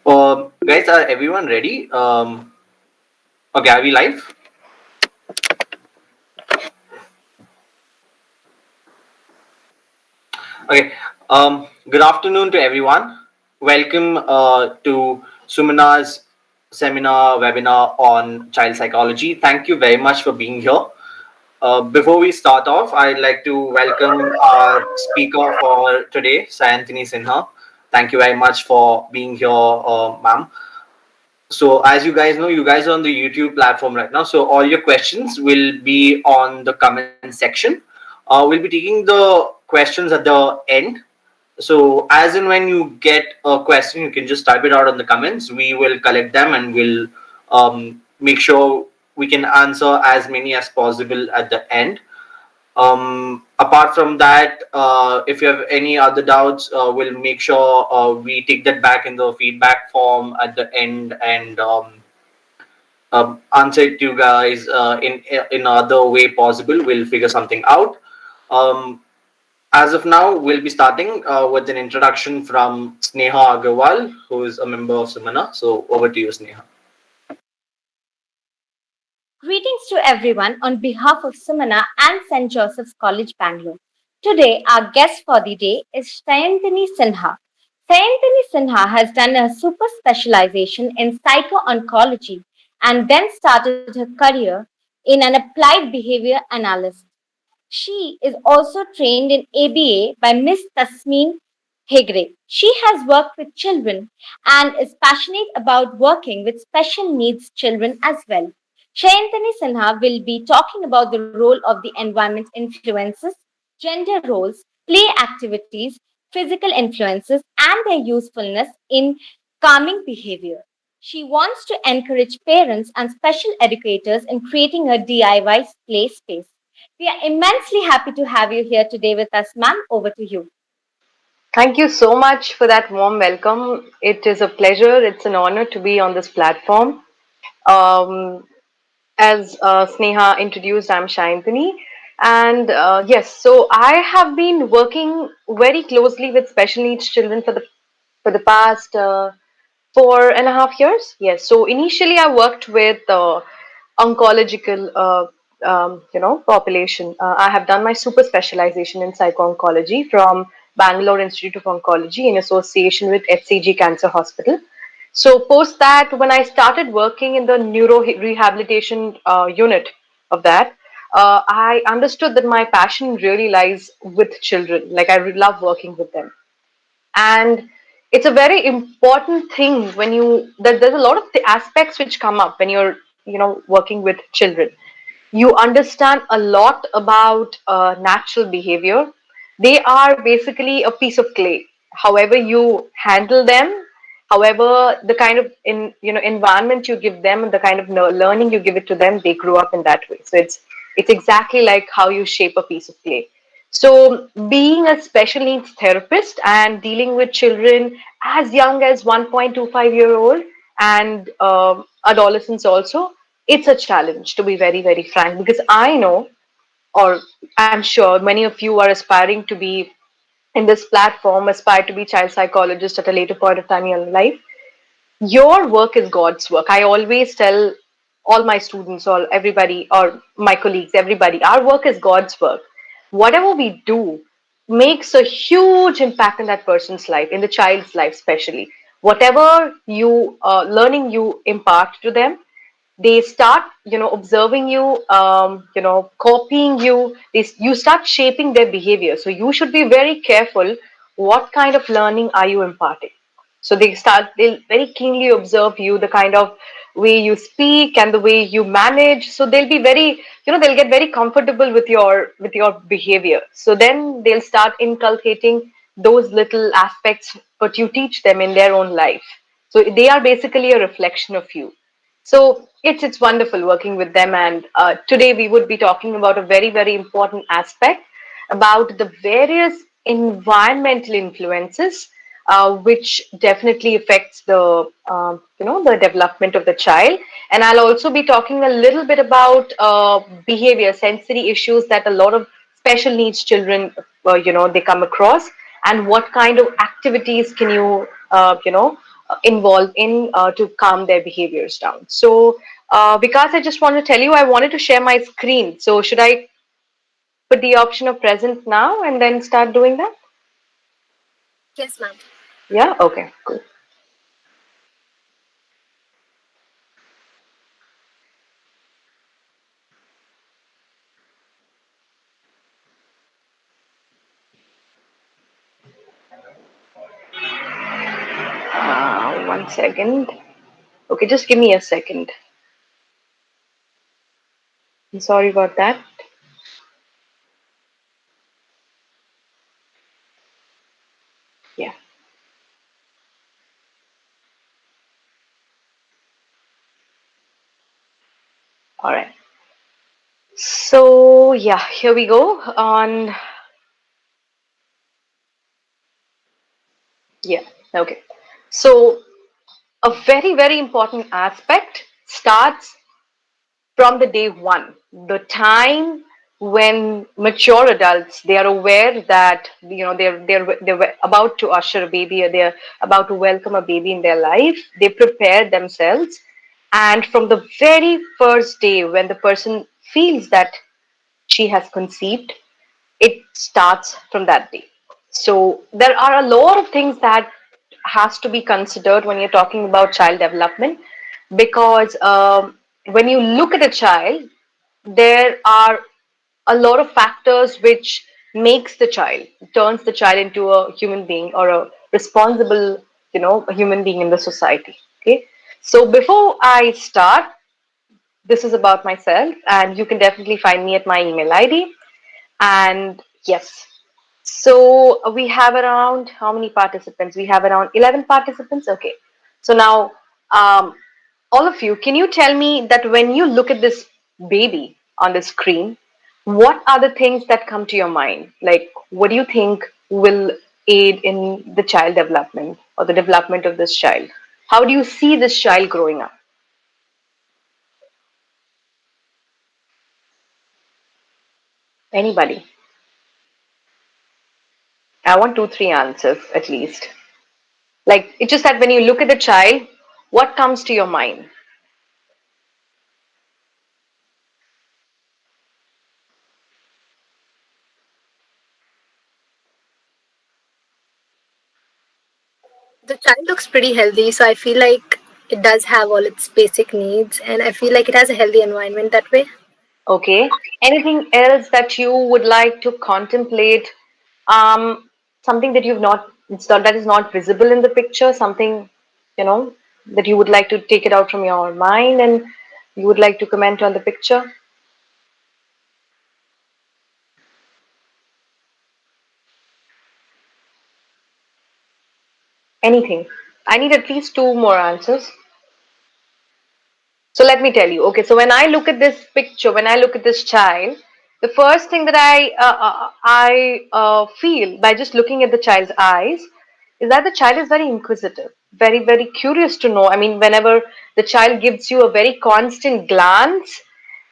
Guys, are everyone ready? Okay, are we live? Okay. Good afternoon to everyone. Welcome to Sumana's seminar webinar on child psychology. Thank you very much for being here. Before we start off, I'd like to welcome our speaker for today, Sayantani Sinha. Thank you very much for being here, ma'am. So as you guys know, you guys are on the YouTube platform right now. So all your questions will be on the comment section. We'll be taking the questions at the end. So as and when you get a question, you can just type it out in the comments. We will collect them and we'll make sure we can answer as many as possible at the end. Apart from that, if you have any other doubts, we'll make sure we take that back in the feedback form at the end and answer it to you guys in other way possible. We'll figure something out. Um, as of now, we'll be starting with an introduction from Sneha Agarwal, who is a member of Sumana. So over to you, Sneha. Greetings to everyone on behalf of Sumana and St. Joseph's College, Bangalore. Today, our guest for the day is Sayantani Sinha. Sayantani Sinha has done a super specialization in psycho-oncology and then started her career in an applied behavior analyst. She is also trained in ABA by Miss Tasmeen Hegre. She has worked with children and is passionate about working with special needs children as well. Shayantani Sinha will be talking about the role of the environment influences, gender roles, play activities, physical influences, and their usefulness in calming behavior. She wants to encourage parents and special educators in creating a DIY play space. We are immensely happy to have you here today with us, ma'am. Over to you. Thank you so much for that warm welcome. It is a pleasure, it's an honor to be on this platform. Um, as Sneha introduced, I'm Shayantani. And yes, so I have been working very closely with special needs children for the past 4.5 years. Yes, so initially I worked with oncological, population. I have done my super specialization in psycho-oncology from Bangalore Institute of Oncology in association with HCG Cancer Hospital. So post that, when I started working in the neuro rehabilitation unit of that, I understood that my passion really lies with children. Like I love working with them, and it's a very important thing when you that there's a lot of the aspects which come up when you're working with children. You understand a lot about natural behavior. They are basically a piece of clay. However you handle them, however the kind of environment you give them, and the kind of learning you give it to them, they grew up in that way. So it's exactly like how you shape a piece of clay. So being a special needs therapist and dealing with children as young as 1.25-year-old and adolescents also, it's a challenge, to be very, very frank, because I know, or I'm sure many of you are aspiring to be in this platform, aspire to be child psychologists at a later point of time in your life. Your work is God's work. I always tell all my students, or everybody, or my colleagues, everybody, our work is God's work. Whatever we do makes a huge impact in that person's life, in the child's life, especially. Whatever you learning you impart to them, they start observing you, copying you. You start shaping their behavior, so you should be very careful. What kind of learning are you imparting? So they'll very keenly observe you, the kind of way you speak and the way you manage. So they'll be very, they'll get very comfortable with your behavior. So then they'll start inculcating those little aspects what you teach them in their own life. So they are basically a reflection of you. So it's wonderful working with them. And today we would be talking about a very, very important aspect about the various environmental influences, which definitely affects the development of the child. And I'll also be talking a little bit about behavior, sensory issues that a lot of special needs children, they come across, and what kind of activities can you involved in to calm their behaviors down. So, because I just want to tell you, I wanted to share my screen. So, should I put the option of present now and then start doing that? Yes, ma'am. Yeah. Okay. Cool. One second. Okay, just give me a second. I'm sorry about that. Yeah. All right. So yeah, here we go. On yeah. Okay. So a very very important aspect starts from the day one, the time when mature adults, they are aware that they're about to usher a baby, or they're about to welcome a baby in their life. They prepare themselves, and from the very first day when the person feels that she has conceived, it starts from that day. So there are a lot of things that has to be considered when you're talking about child development, because when you look at a child, there are a lot of factors which makes the child, turns the child into a human being or a responsible, a human being in the society. Okay, so before I start, this is about myself, and you can definitely find me at my email ID. And yes, so we have around how many participants? We have around 11 participants. Okay. So now, um, all of you, can you tell me that when you look at this baby on the screen, what are the things that come to your mind? Like, what do you think will aid in the child development or the development of this child? How do you see this child growing up? Anybody? I want two, three answers at least. Like, it's just that when you look at the child, what comes to your mind? The child looks pretty healthy, so I feel like it does have all its basic needs, and I feel like it has a healthy environment that way. Okay. Anything else that you would like to contemplate? Something that you've not, that is not visible in the picture, something, that you would like to take it out from your mind and you would like to comment on the picture? Anything. I need at least two more answers. So let me tell you. Okay, so when I look at this picture, when I look at this child, the first thing that I feel by just looking at the child's eyes is that the child is very inquisitive, very very curious to know. I mean, whenever the child gives you a very constant glance,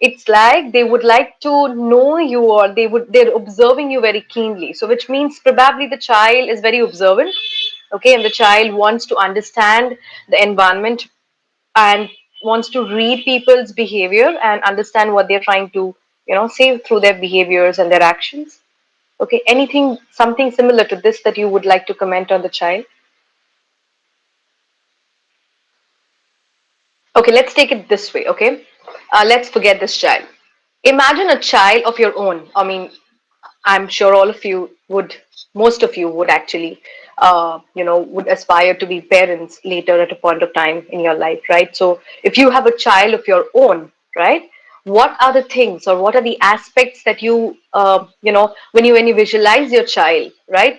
it's like they would like to know you, or they're observing you very keenly. So which means probably the child is very observant. Okay, and the child wants to understand the environment and wants to read people's behavior and understand what they're trying to say through their behaviors and their actions. Okay, anything, something similar to this that you would like to comment on the child? Okay, let's take it this way. Okay, let's forget this child. Imagine a child of your own. I mean, I'm sure all of you would, most of you would actually, would aspire to be parents later at a point of time in your life, right? So if you have a child of your own, right? What are the things, or what are the aspects that when you visualize your child, right?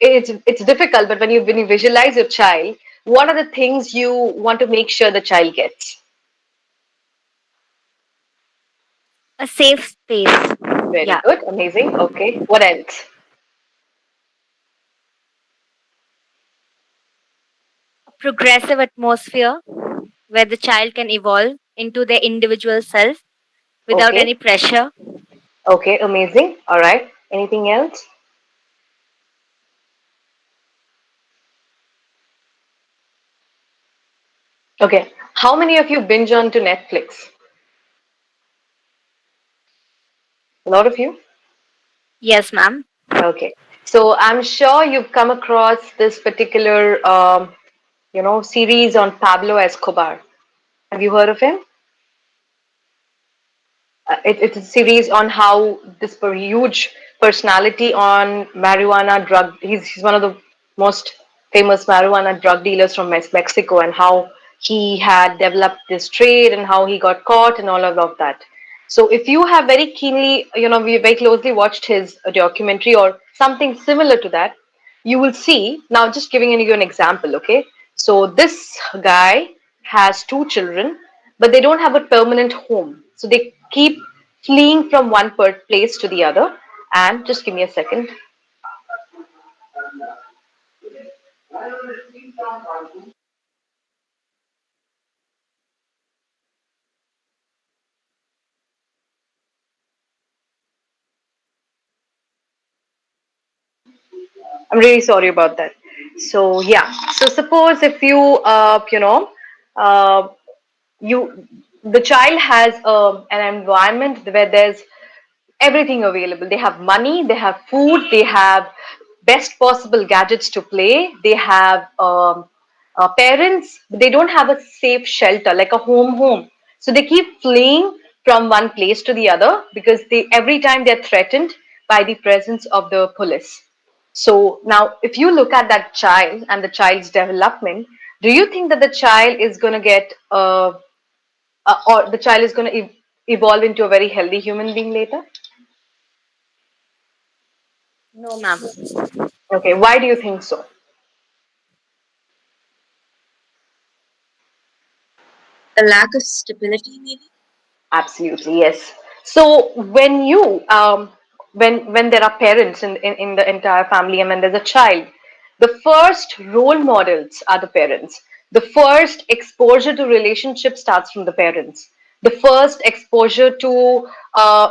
It's difficult, but when you visualize your child, what are the things you want to make sure the child gets? A safe space. Very Yeah. good, amazing. Okay, what else? A progressive atmosphere where the child can evolve into their individual self without any Okay, pressure. okay, amazing. All right. Anything else? Okay. How many of you binge on to Netflix? A lot of you? Yes, ma'am. Okay. So I'm sure you've come across this particular, series on Pablo Escobar. Have you heard of him? It's a series on how this huge personality on marijuana drug. He's one of the most famous marijuana drug dealers from Mexico, and how he had developed this trade and how he got caught and all of that. So if you have very keenly, we very closely watched his documentary or something similar to that, you will see. Now just giving you an example, okay? So this guy has two children, but they don't have a permanent home, so they keep fleeing from one place to the other. And just give me a second. I'm really sorry about that. So yeah, so suppose if you uh, you the child has an environment where there's everything available. They have money, they have food, they have best possible gadgets to play, they have parents, but they don't have a safe shelter like a home. So they keep fleeing from one place to the other because they every time they're threatened by the presence of the police. So now, if you look at that child and the child's development, do you think that the child is going to or the child is going to evolve into a very healthy human being later? No, ma'am. Okay, why do you think so? A lack of stability, maybe? Absolutely, yes. So when there are parents in the entire family and when there's a child, the first role models are the parents. The first exposure to relationship starts from the parents. The first exposure to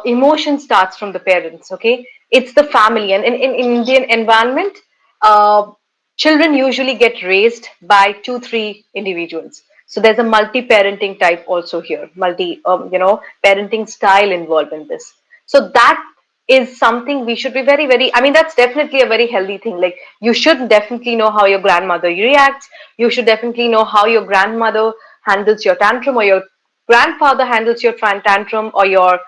emotion starts from the parents. Okay, it's the family, and in Indian environment, uh, children usually get raised by 2 3 individuals. So there's a multi-parenting type also here, parenting style involved in this. So that is something we should be very very, I mean, that's definitely a very healthy thing. Like, you should definitely know how your grandmother reacts. You should definitely know how your grandmother handles your tantrum, or your grandfather handles your tantrum, or your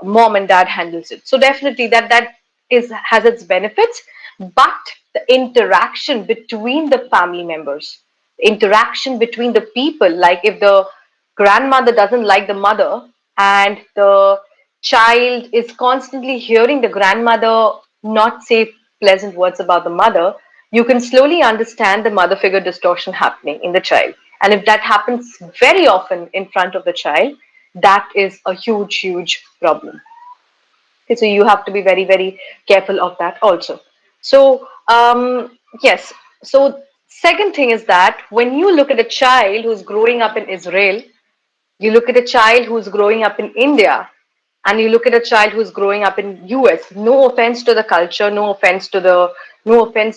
mom and dad handles it. So definitely that is has its benefits. But the interaction between the family members, the interaction between the people, like if the grandmother doesn't like the mother and the child is constantly hearing the grandmother not say pleasant words about the mother, you can slowly understand the mother figure distortion happening in the child. And if that happens very often in front of the child, that is a huge problem. Okay, so you have to be very very careful of that also. So yes. So second thing is that when you look at a child who's growing up in Israel, you look at a child who's growing up in India, and you look at a child who's growing up in US. No offense to the culture, no offense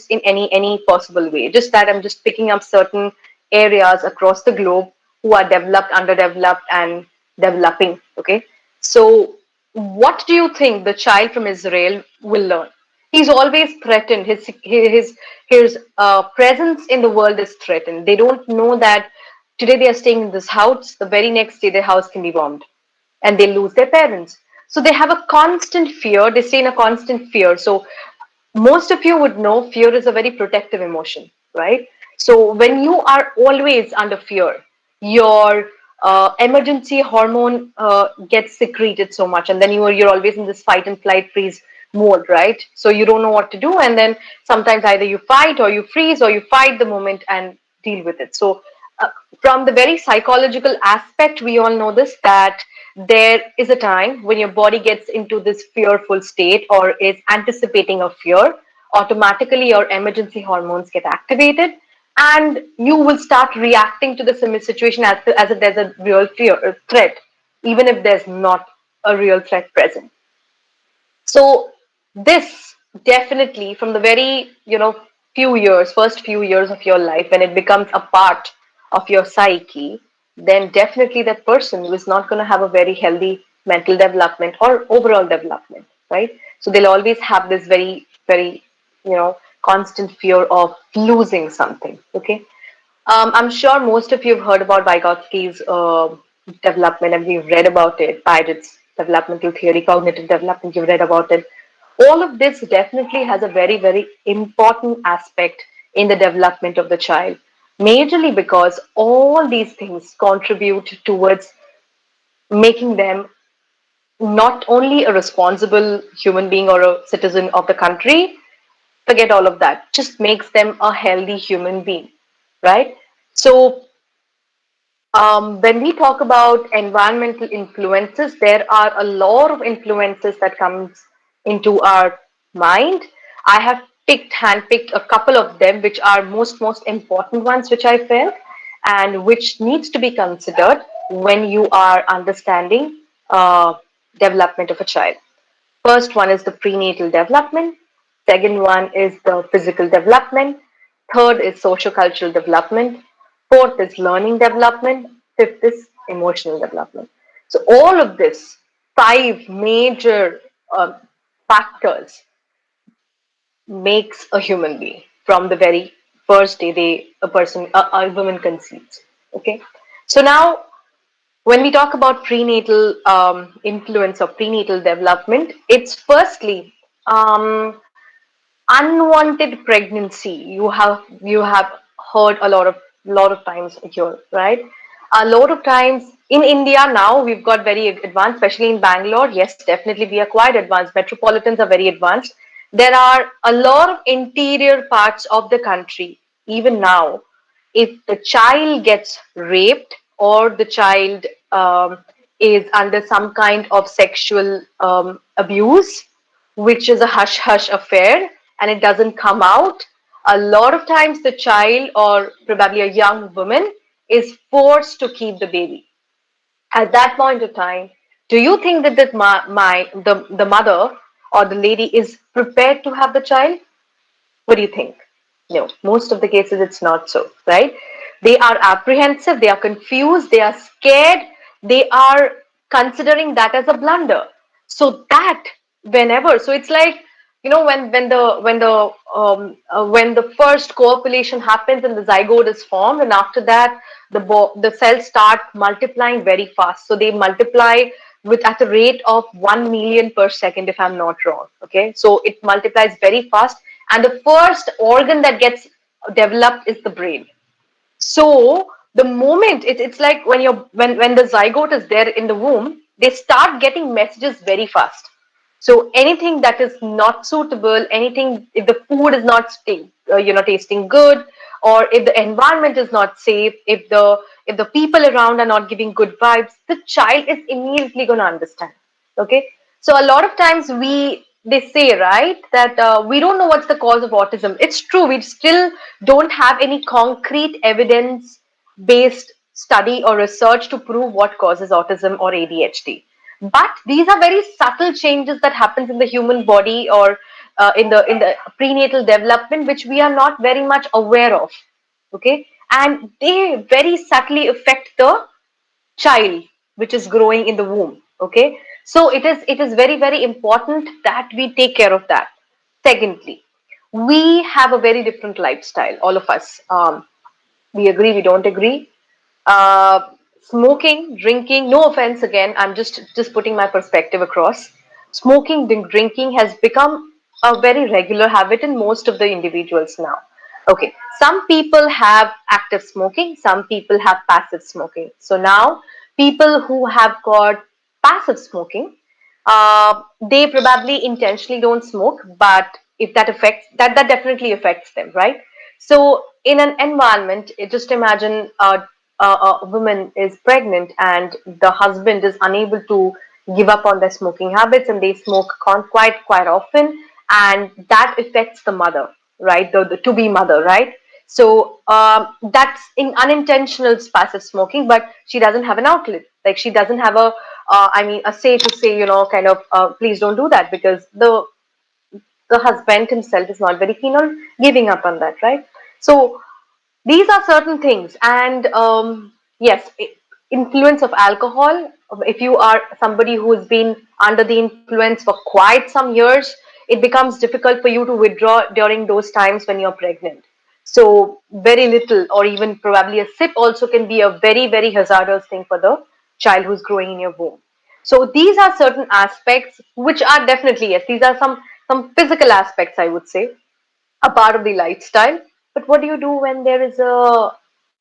in any possible way. Just that I'm just picking up certain areas across the globe who are developed, underdeveloped, and developing. Okay, so what do you think the child from Israel will learn? He's always threatened. His presence in the world is threatened. They don't know that today they are staying in this house, the very next day their house can be bombed and they lose their parents. So they have a constant fear. They stay in a constant fear. So most of you would know fear is a very protective emotion, right? So when you are always under fear, your emergency hormone gets secreted so much, and then you're always in this fight and flight freeze mode, right? So you don't know what to do, and then sometimes either you fight or you freeze or you fight the moment and deal with it. So uh, from the very psychological aspect, we all know this, that there is a time when your body gets into this fearful state or is anticipating a fear. Automatically your emergency hormones get activated, and you will start reacting to the similar situation as if there's a real fear threat, even if there's not a real threat present. So this definitely, from the very, first few years of your life, when it becomes a part of your psyche, then definitely that person is not going to have a very healthy mental development or overall development, right? So they'll always have this very, very, constant fear of losing something. Okay. I'm sure most of you have heard about Vygotsky's development and we've read about it, Piaget's developmental theory, cognitive development, you've read about it. All of this definitely has a very, very important aspect in the development of the child, majorly because all these things contribute towards making them not only a responsible human being or a citizen of the country, forget all of that, just makes them a healthy human being, right? So when we talk about environmental influences, there are a lot of influences that comes into our mind. I have handpicked a couple of them, which are most important ones, which I felt, and which needs to be considered when you are understanding development of a child. First one is the prenatal development. Second one is the physical development. Third is sociocultural development. Fourth is learning development. Fifth is emotional development. So all of this, five major factors makes a human being from the very first day a woman conceives. Okay. So now when we talk about prenatal influence of prenatal development, it's firstly unwanted pregnancy. You have heard a lot of times here, right? A lot of times in India now we've got very advanced, especially in Bangalore. Yes, definitely we are quite advanced. Metropolitans are very advanced. There are a lot of interior parts of the country even now. If the child gets raped or the child is under some kind of sexual abuse, which is a hush hush affair and it doesn't come out, a lot of times the child or probably a young woman is forced to keep the baby. At that point of time, do you think that the mother or the lady is prepared to have the child? What do you think? No, most of the cases it's not so, right? They are apprehensive, they are confused, they are scared, they are considering that as a blunder. So that whenever, so it's like, when the first copulation happens and the zygote is formed, and after that the cells start multiplying very fast. So they multiply with at a rate of 1 million per second, if I'm not wrong. Okay, so it multiplies very fast, and the first organ that gets developed is the brain. So the moment it's like when the zygote is there in the womb, they start getting messages very fast. So anything that is not suitable, anything, if the food is not tasting good, or if the environment is not safe, if the people around are not giving good vibes, the child is immediately going to understand. Okay, so a lot of times they say, right, that we don't know what's the cause of autism. It's true, we still don't have any concrete evidence based study or research to prove what causes autism or ADHD. But these are very subtle changes that happens in the human body or in the prenatal development, which we are not very much aware of. Okay, and they very subtly affect the child which is growing in the womb. Okay, so it is very, very important that we take care of that. Secondly, we have a very different lifestyle, all of us. We agree, we don't agree. uh, Smoking, drinking, no offense, again, I'm just putting my perspective across. Smoking, drinking has become a very regular habit in most of the individuals now. Okay, some people have active smoking, some people have passive smoking. So now people who have got passive smoking, they probably intentionally don't smoke, but if that affects that definitely affects them, right? So in an environment, just imagine a woman is pregnant and the husband is unable to give up on their smoking habits and they smoke quite often, and that affects the mother, right? The to be mother, right? So that's in unintentional passive smoking, but she doesn't have an outlet. Like she doesn't have a say to say, kind of, please don't do that, because the husband himself is not very keen on giving up on that, right? So These are certain things, and yes, influence of alcohol. If you are somebody who's been under the influence for quite some years, it becomes difficult for you to withdraw during those times when you're pregnant. So very little, or even probably a sip, also can be a very, very hazardous thing for the child who's growing in your womb. So these are certain aspects which are definitely, yes, these are some physical aspects, I would say, a part of the lifestyle. But what do you do when there is a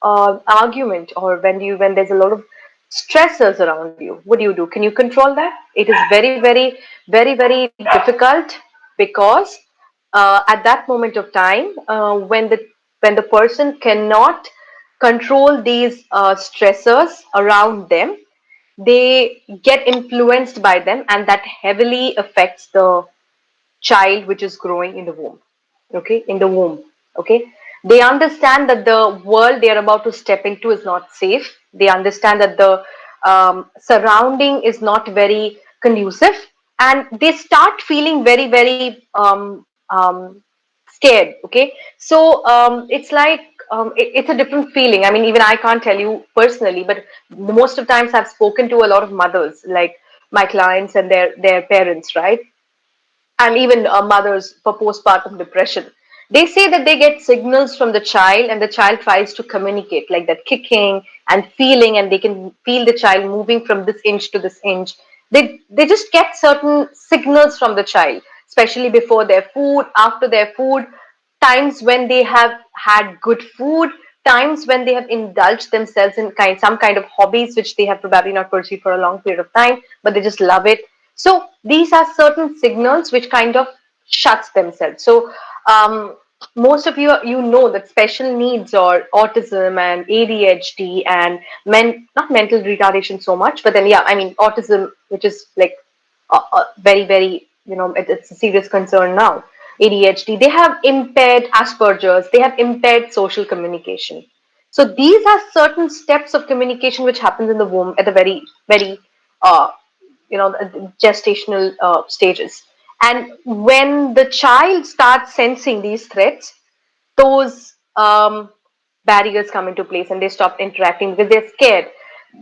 argument, or when there's a lot of stressors around you? What do you do? Can you control that? It is very, very, very, very difficult, because at that moment of time, when the person cannot control these stressors around them, they get influenced by them, and that heavily affects the child which is growing in the womb. Okay, in the womb. Okay, they understand that the world they are about to step into is not safe. They understand that the surrounding is not very conducive, and they start feeling very, very scared. Okay, so it's like it's a different feeling. I mean, even I can't tell you personally, but most of times I've spoken to a lot of mothers, like my clients and their parents, right? And even mothers for postpartum depression. They say that they get signals from the child, and the child tries to communicate, like that kicking and feeling, and they can feel the child moving from this inch to this inch. They just get certain signals from the child, especially before their food, after their food, times when they have had good food, times when they have indulged themselves in some kind of hobbies which they have probably not pursued for a long period of time, but they just love it. So these are certain signals which kind of shuts themselves. So most of you know that special needs, or autism and ADHD and not mental retardation so much, but then yeah, I mean autism, which is like very, very, it's a serious concern now. ADHD, they have impaired Asperger's, they have impaired social communication. So these are certain steps of communication which happens in the womb at the very, very uh, the gestational stages. And when the child starts sensing these threats, those barriers come into place, and they stop interacting because they're scared.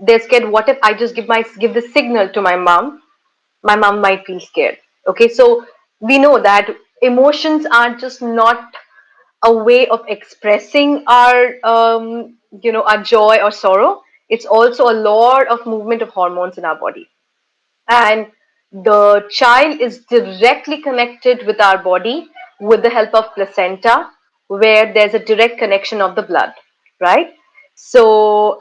They're scared. What if I just give the signal to my mom? My mom might feel scared. Okay, so we know that emotions are just not a way of expressing our joy or sorrow. It's also a lot of movement of hormones in our body, and the child is directly connected with our body with the help of placenta, where there's a direct connection of the blood, right? So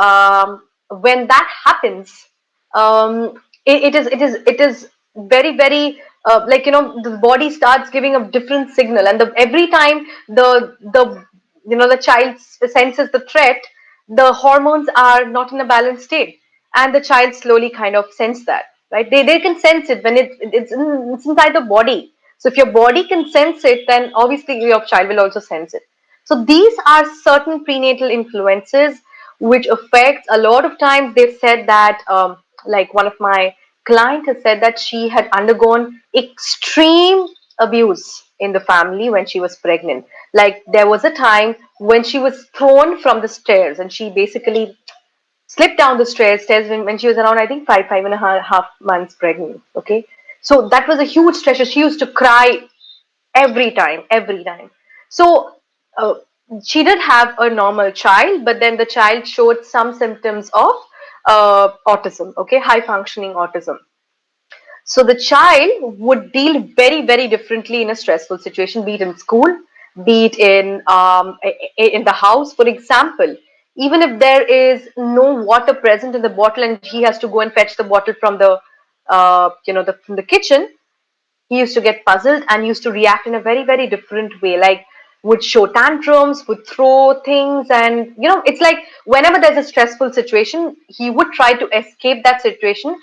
when that happens, it is very, very like, the body starts giving a different signal, and every time the child senses the threat, the hormones are not in a balanced state, and the child slowly kind of sense that, right? They can sense it when it's inside the body. So if your body can sense it, then obviously your child will also sense it. So these are certain prenatal influences which affects. A lot of times they've said that, like one of my client has said that she had undergone extreme abuse in the family when she was pregnant. Like there was a time when she was thrown from the stairs, and she basically slipped down the stairs when she was around, I think, five and a half months pregnant. Okay, so that was a huge stressor. She used to cry every time. So uh, she did have a normal child, but then the child showed some symptoms of autism. Okay, high functioning autism. So the child would deal very, very differently in a stressful situation, be it in school, be it in the house. For example, even if there is no water present in the bottle, and he has to go and fetch the bottle from from the kitchen, he used to get puzzled and used to react in a very, very different way, like would show tantrums, would throw things. And it's like whenever there's a stressful situation, he would try to escape that situation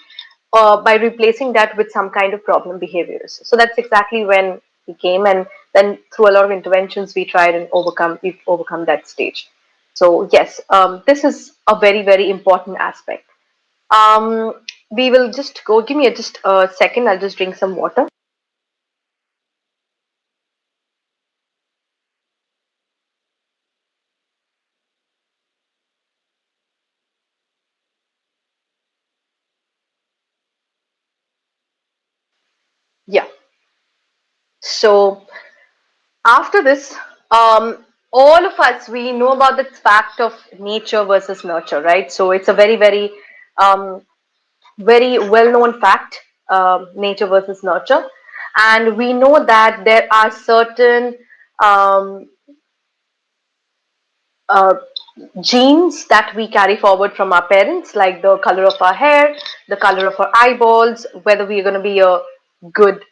by replacing that with some kind of problem behaviors. So that's exactly when he came, and then through a lot of interventions we tried and we've overcome that stage. So yes, this is a very, very important aspect. um, we will just go, give me just a second, I'll just drink some water. So after this, all of us, we know about this fact of nature versus nurture, right? So it's a um, very well-known fact, nature versus nurture, and we know that there are certain um, uh, genes that we carry forward from our parents, like the color of our hair, the color of our eyeballs, whether we're going to be a good,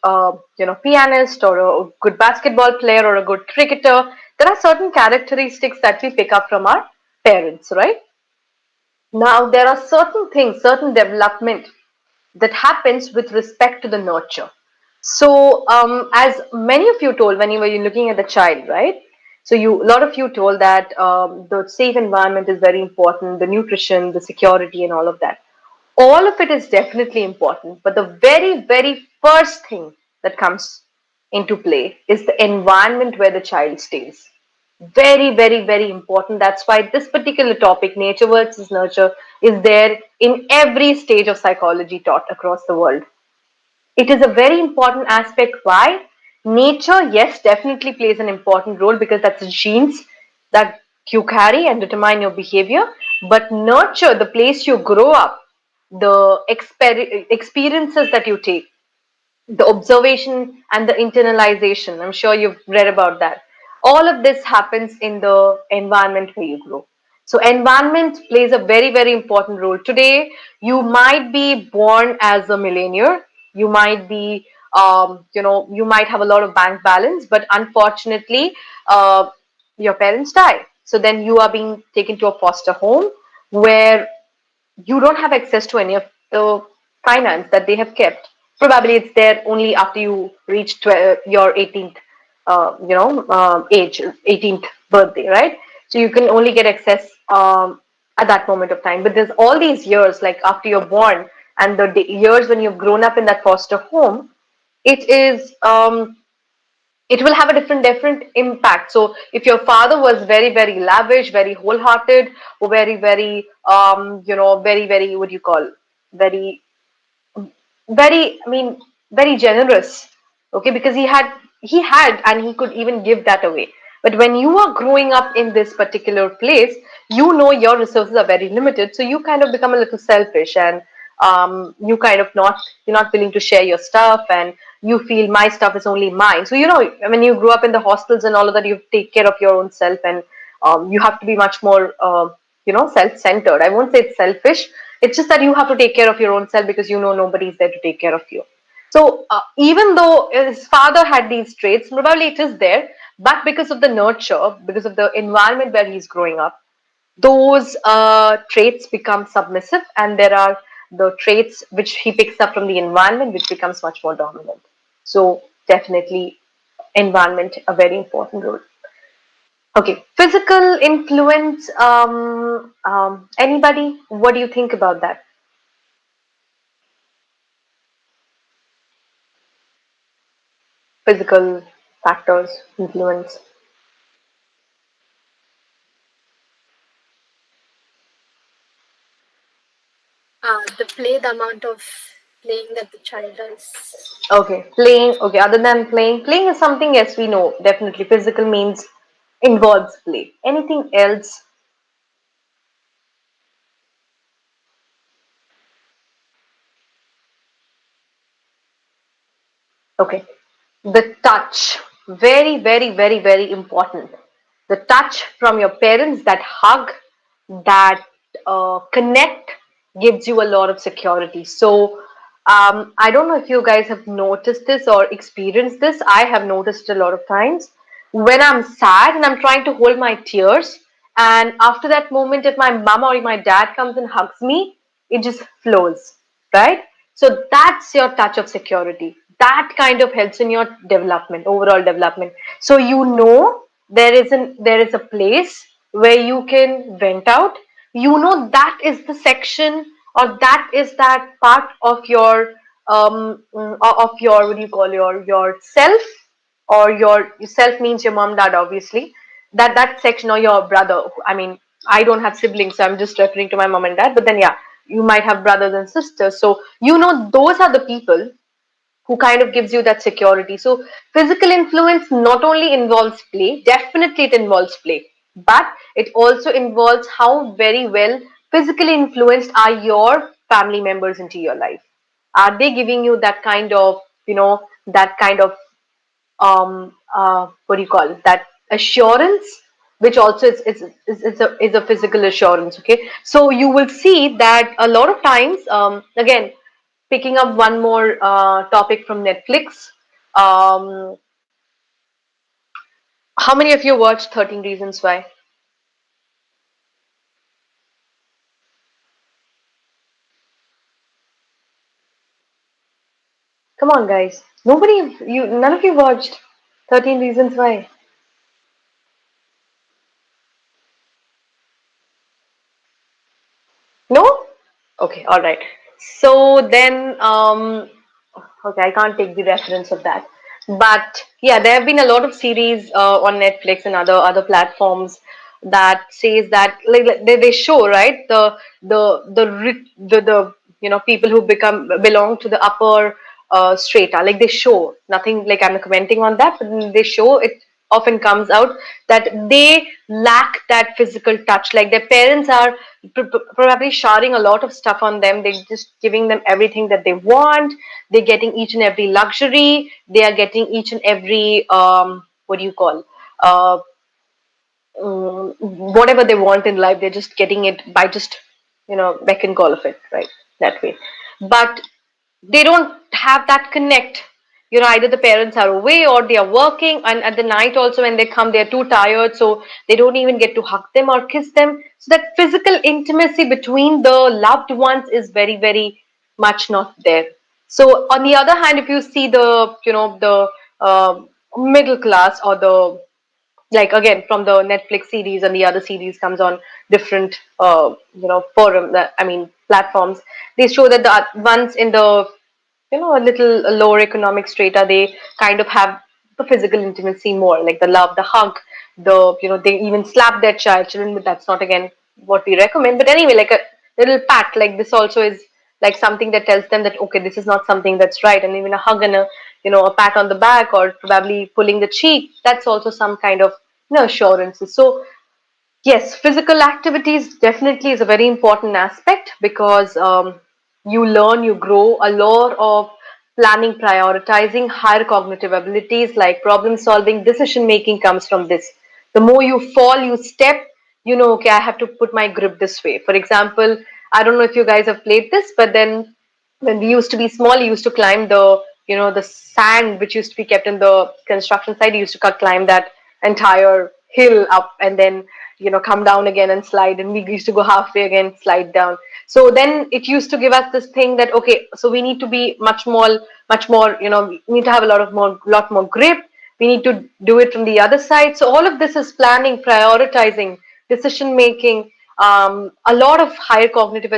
pianist or a good basketball player or a good cricketer. There are certain characteristics that we pick up from our parents, right? Now, there are certain things, certain development that happens with respect to the nurture. So, as many of you told when you were looking at the child, right? So, a lot of you told that the safe environment is very important, the nutrition, the security, and all of that. All of it is definitely important, but the very first thing that comes into play is the environment where the child stays. Very important. That's why this particular topic, nature versus nurture, is there in every stage of psychology taught across the world. It is a very important aspect. Why? Nature, yes, definitely plays an important role because that's the genes that you carry and determine your behavior. But nurture, the place you grow up, the experiences that you take, the observation and the internalization. I'm sure you've read about that. All of this happens in the environment where you grow. So, environment plays a very important role. Today, you might be born as a millionaire. You might be, you might have a lot of bank balance, but unfortunately, your parents die. So then you are being taken to a foster home where you don't have access to any of the finance that they have kept. Probably it's there only after you reach your 18th, age, 18th birthday, right? So you can only get access at that moment of time. But there's all these years, like after you're born and the years when you've grown up in that foster home, it is it will have a different impact. So if your father was very lavish, very wholehearted, or very what do you call, very I mean, very generous. Okay, because he had and he could even give that away. But when you are growing up in this particular place, you know your resources are very limited, so you kind of become a little selfish, and you kind of not you're not willing to share your stuff, and you feel my stuff is only mine. So when you grew up in the hostels and all of that, you take care of your own self, and you have to be much more self-centered. I won't say it's selfish. It's just that you have to take care of your own self because you know nobody's there to take care of you. So even though his father had these traits, probably it is there, but because of the nurture, because of the environment where he's growing up, those traits become submissive, and there are the traits which he picks up from the environment which becomes much more dominant. So definitely environment a very important role. Okay, physical influence. Anybody? What do you think about that? Physical factors influence. The play, the amount of playing that the child does. Okay, playing. Okay, other than playing is something. Yes, we know definitely. Physical means involves play. Anything else? Okay, the touch. Very important. The touch from your parents, that hug, that connect gives you a lot of security. So, I don't know if you guys have noticed this or experienced this. I have noticed a lot of times when I'm sad and I'm trying to hold my tears. And after that moment, if my mom or my dad comes and hugs me, it just flows, right? So that's your touch of security. That kind of helps in your development, overall development. So there is a place where you can vent out. That is the section, or that is that part of your what do you call, your self, or your self means your mom, dad, obviously. That section, or your brother. I mean, I don't have siblings, so I'm just referring to my mom and dad. But then, yeah, you might have brothers and sisters. So those are the people who kind of gives you that security. So physical influence not only involves play, definitely it involves play, but it also involves how very well physically influenced are your family members into your life. Are they giving you that kind of, that kind of what do you call it? That assurance, which also is a physical assurance. Okay, so you will see that a lot of times, again, picking up one more topic from Netflix. um, how many of you watched 13 Reasons Why? Come on, guys. None of you watched 13 Reasons Why. No? Okay, all right. So then, okay, I can't take the reference of that. But yeah, there have been a lot of series on Netflix and other platforms that says that, like, they show, right, the people who belong to the upper strata, like they show nothing, like I'm commenting on that, but they show it often comes out that they lack that physical touch. Like their parents are probably showering a lot of stuff on them. They're just giving them everything that they want. They're getting each and every luxury. They are getting each and every what do you call, uh, whatever they want in life. They're just getting it by just beck and call of it, right, that way. But they don't have that connect. Either the parents are away or they are working, and at the night also when they come, they're too tired, so they don't even get to hug them or kiss them. So that physical intimacy between the loved ones is very, very much not there. So on the other hand, if you see the middle class, or the, like, again, from the Netflix series, and the other series comes on different forum, that I mean platforms. They show that the ones in the a little lower economic strata, they kind of have the physical intimacy more, like the love, the hug, they even slap their children, but that's not, again, what we recommend. But anyway, like a little pat, like this also is like something that tells them that, okay, this is not something that's right. And even a hug and a pat on the back, or probably pulling the cheek, that's also some kind of assurances. So yes, physical activities definitely is a very important aspect, because you learn, you grow a lot of planning, prioritizing, higher cognitive abilities like problem solving, decision making comes from this. The more you fall, you step, okay, I have to put my grip this way. For example, I don't know if you guys have played this, but then when we used to be small, we used to climb the sand which used to be kept in the construction site. We used to climb that entire hill up, and then come down again and slide, and we used to go halfway again, slide down. So then it used to give us this thing that, okay, so we need to be much more, we need to have lot more grip. We need to do it from the other side. So all of this is planning, prioritizing, decision making, a lot of higher cognitive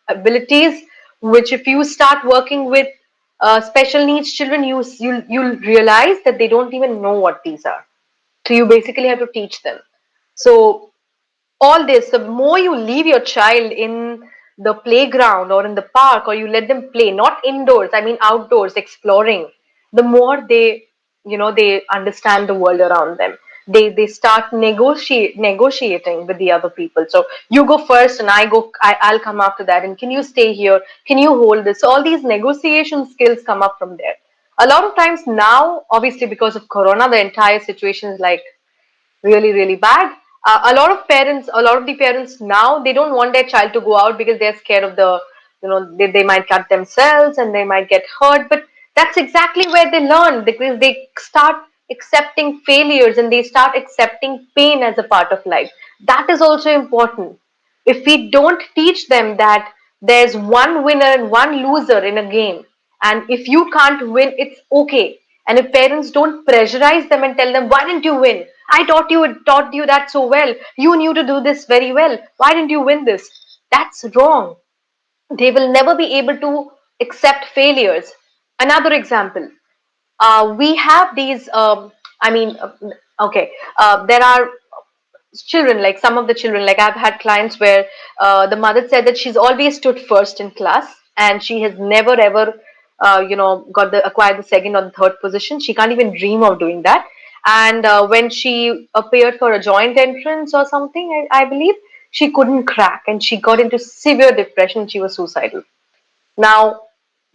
abilities, which if you start working with special needs children, you'll realize that they don't even know what these are. So you basically have to teach them. So all this, the more you leave your child in the playground or in the park, or you let them play, not indoors, I mean outdoors, exploring, the more they understand the world around them. They start negotiating with the other people. So you go first, and I'll come after that, and can you stay here, can you hold this? So all these negotiation skills come up from there. A lot of times now, obviously because of corona, the entire situation is like really, really bad. A lot of the parents now, they don't want their child to go out because they're scared of they might cut themselves and they might get hurt. But that's exactly where they learn, because they start accepting failures and they start accepting pain as a part of life. That is also important. If we don't teach them that there's one winner and one loser in a game, and if you can't win, it's okay. And if parents don't pressurize them and tell them, why didn't you win? I taught you that so well. You knew to do this very well. Why didn't you win this? That's wrong. They will never be able to accept failures. Another example, we have these I mean okay, there are children, like some of the children, like I've had clients where the mother said that she's always stood first in class, and she has never ever got the acquired the second or the third position. She can't even dream of doing that. And when she appeared for a joint entrance or something, I believe, she couldn't crack and she got into severe depression. She was suicidal. Now,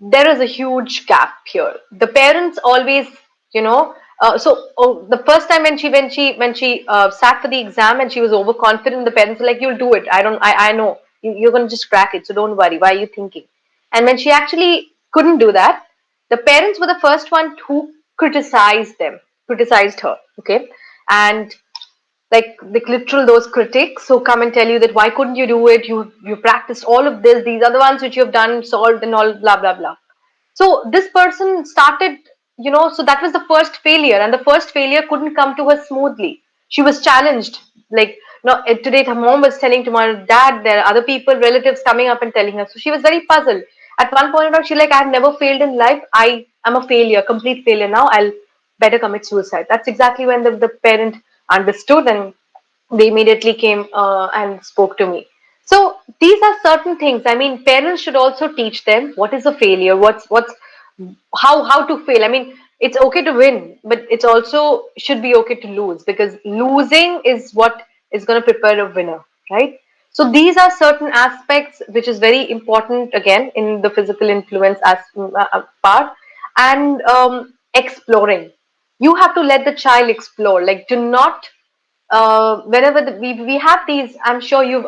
there is a huge gap here. The parents always, the first time when she sat for the exam and she was overconfident, the parents were like, "You'll do it. I know you're gonna just crack it. So don't worry. Why are you thinking?" And when she actually couldn't do that, the parents were the first one who criticized her. Okay, and like literal those critics who come and tell you that why couldn't you do it, you practiced all of this, these are the ones which you have done, solved and all, blah blah blah. So this person started, so that was the first failure, and the first failure couldn't come to her smoothly. She was challenged, like, no, today her mom was telling to my dad, there are other people, relatives coming up and telling her, so she was very puzzled. At one point out, she like, I've never failed in life, I am a failure, complete failure, now I'll better commit suicide. That's exactly when the parent understood, and they immediately came and spoke to me. So these are certain things. I mean, parents should also teach them what is a failure, what's how to fail. I mean, it's okay to win, but it's also should be okay to lose, because losing is what is going to prepare a winner, right? So these are certain aspects which is very important again in the physical influence as part. And exploring, you have to let the child explore, like do not whenever we have these, I'm sure you've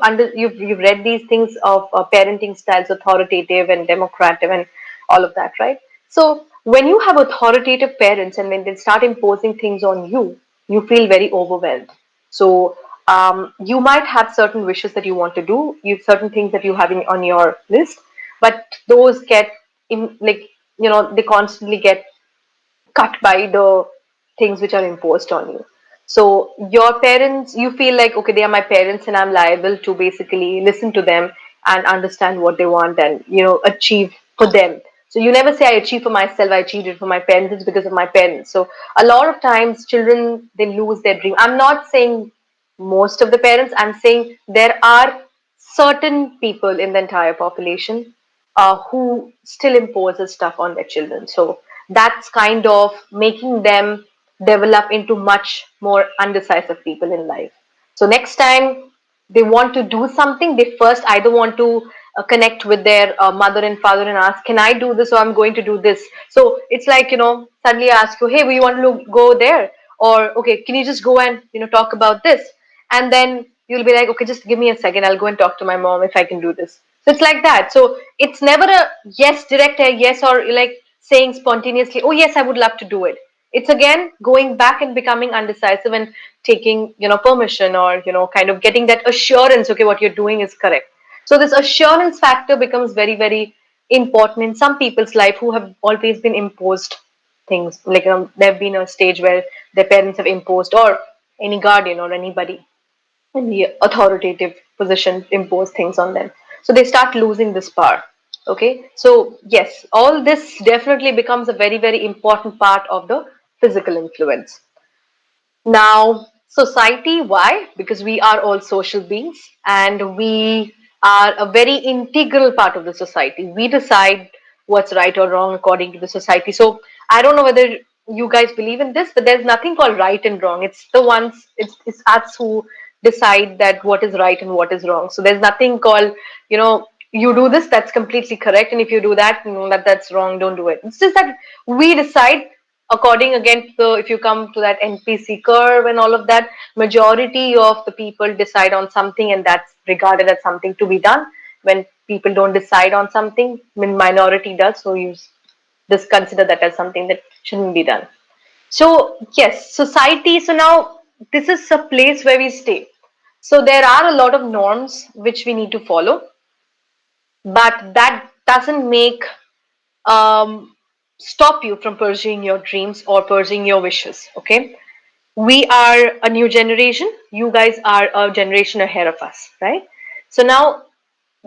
read these things of parenting styles, authoritative and democratic and all of that, right? So when you have authoritative parents and when they start imposing things on you, you feel very overwhelmed. So you might have certain wishes that you want to do, you certain things that you have on your list, but those get in, like, they constantly get cut by the things which are imposed on you. So your parents, you feel like, okay, they are my parents and I'm liable to basically listen to them and understand what they want and, achieve for them. So you never say I achieve for myself, I achieved it for my parents, it's because of my parents. So a lot of times children, they lose their dream. I'm not saying most of the parents, I'm saying there are certain people in the entire population who still imposes stuff on their children. So that's kind of making them develop into much more undecisive people in life. So next time they want to do something, they first either want to connect with their mother and father and ask, can I do this, or I'm going to do this. So it's like, suddenly I ask you, hey, we want to go there, or okay, can you just go and talk about this, and then you'll be like, okay, just give me a second, I'll go and talk to my mom if I can do this. So it's like that. So it's never a yes, direct a yes, or like saying spontaneously, oh yes, I would love to do it. It's again going back and becoming undecisive and taking, permission, or, kind of getting that assurance, okay, what you're doing is correct. So this assurance factor becomes very, very important in some people's life who have always been imposed things. Like there have been a stage where their parents have imposed, or any guardian or anybody in the authoritative position impose things on them. So they start losing this power. Okay. So yes, all this definitely becomes a very, very important part of the physical influence. Now, society, why? Because we are all social beings and we are a very integral part of the society. We decide what's right or wrong according to the society. So I don't know whether you guys believe in this, but there's nothing called right and wrong. It's the ones, it's us who decide that what is right and what is wrong. So there's nothing called, you do this, that's completely correct. And if you do that, that's wrong, don't do it. It's just that we decide according again to the, if you come to that NPC curve and all of that, majority of the people decide on something and that's regarded as something to be done. When people don't decide on something, when minority does, so you just consider that as something that shouldn't be done. So yes, society, so now this is a place where we stay. So there are a lot of norms which we need to follow, but that doesn't make um, stop you from pursuing your dreams or pursuing your wishes. Okay, we are a new generation. You guys are a generation ahead of us, right? So now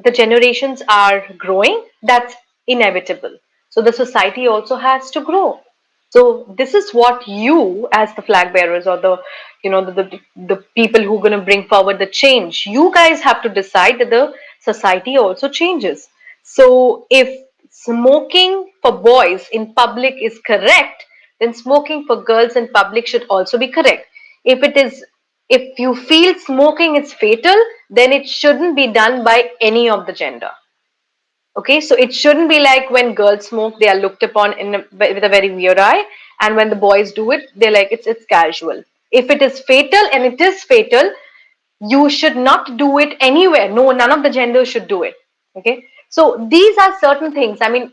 the generations are growing. That's inevitable. So the society also has to grow. So this is what you, as the flag bearers, or the, the people who are going to bring forward the change, you guys have to decide that the society also changes. So if smoking for boys in public is correct, then smoking for girls in public should also be correct. If it is, if you feel smoking is fatal, then it shouldn't be done by any of the gender. Okay, so it shouldn't be like when girls smoke, they are looked upon with a very weird eye, and when the boys do it, they're like it's casual. If it is fatal, and it is fatal, you should not do it anywhere. No, none of the genders should do it. Okay, so these are certain things. I mean,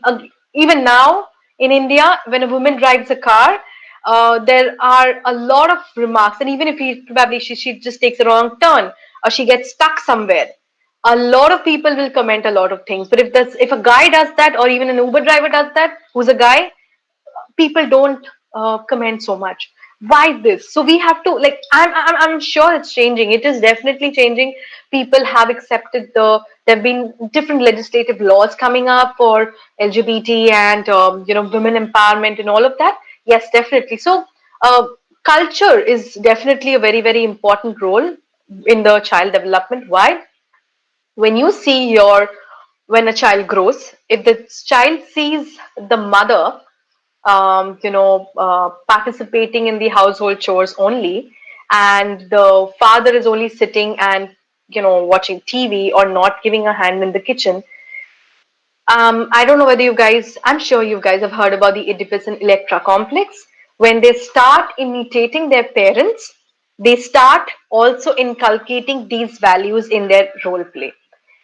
even now in India, when a woman drives a car, there are a lot of remarks, and even if probably she just takes a wrong turn or she gets stuck somewhere, a lot of people will comment a lot of things. But if a guy does that, or even an Uber driver does that, who's a guy, people don't comment so much. Why this? So we have to, like, I'm sure it's changing. It is definitely changing. People have accepted there have been different legislative laws coming up for LGBT and women empowerment and all of that. Yes, definitely. So culture is definitely a very, very important role in the child development. Why? When you see your when a child grows, if the child sees the mother participating in the household chores only, and the father is only sitting and watching TV or not giving a hand in the kitchen. I don't know whether I'm sure you guys have heard about the Oedipus and Electra complex. When they start imitating their parents, they start also inculcating these values in their role play.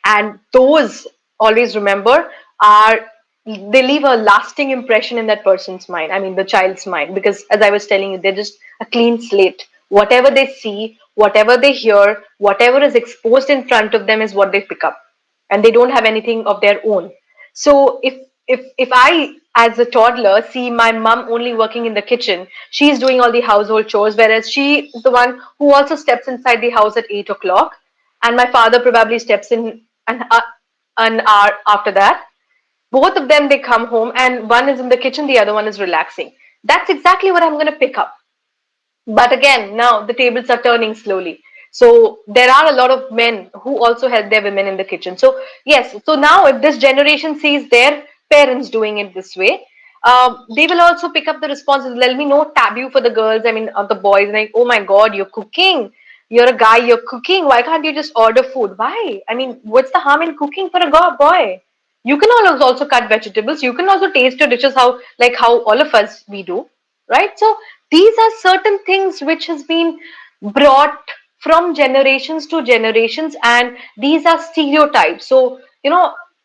And those, always remember, are they leave a lasting impression in that person's mind. I mean, the child's mind, because as I was telling you, they're just a clean slate. Whatever they see, whatever they hear, whatever is exposed in front of them is what they pick up, and they don't have anything of their own. So if I, as a toddler, see my mom only working in the kitchen, she's doing all the household chores, whereas she is the one who also steps inside the house at 8 o'clock, and my father probably steps in an hour after that. Both of them, they come home, and one is in the kitchen, the other one is relaxing. That's exactly what I'm going to pick up. But again, now the tables are turning slowly. So there are a lot of men who also help their women in the kitchen. So yes, so now if this generation sees their parents doing it this way, they will also pick up the responsibility. There'll be no taboo for the girls. I mean, the boys, like, oh my God, you're cooking. You're a guy, you're cooking. Why can't you just order food? Why? I mean, what's the harm in cooking for a boy? You can also cut vegetables. You can also taste your dishes how all of us we do, right? So these are certain things which has been brought from generations to generations, and these are stereotypes. So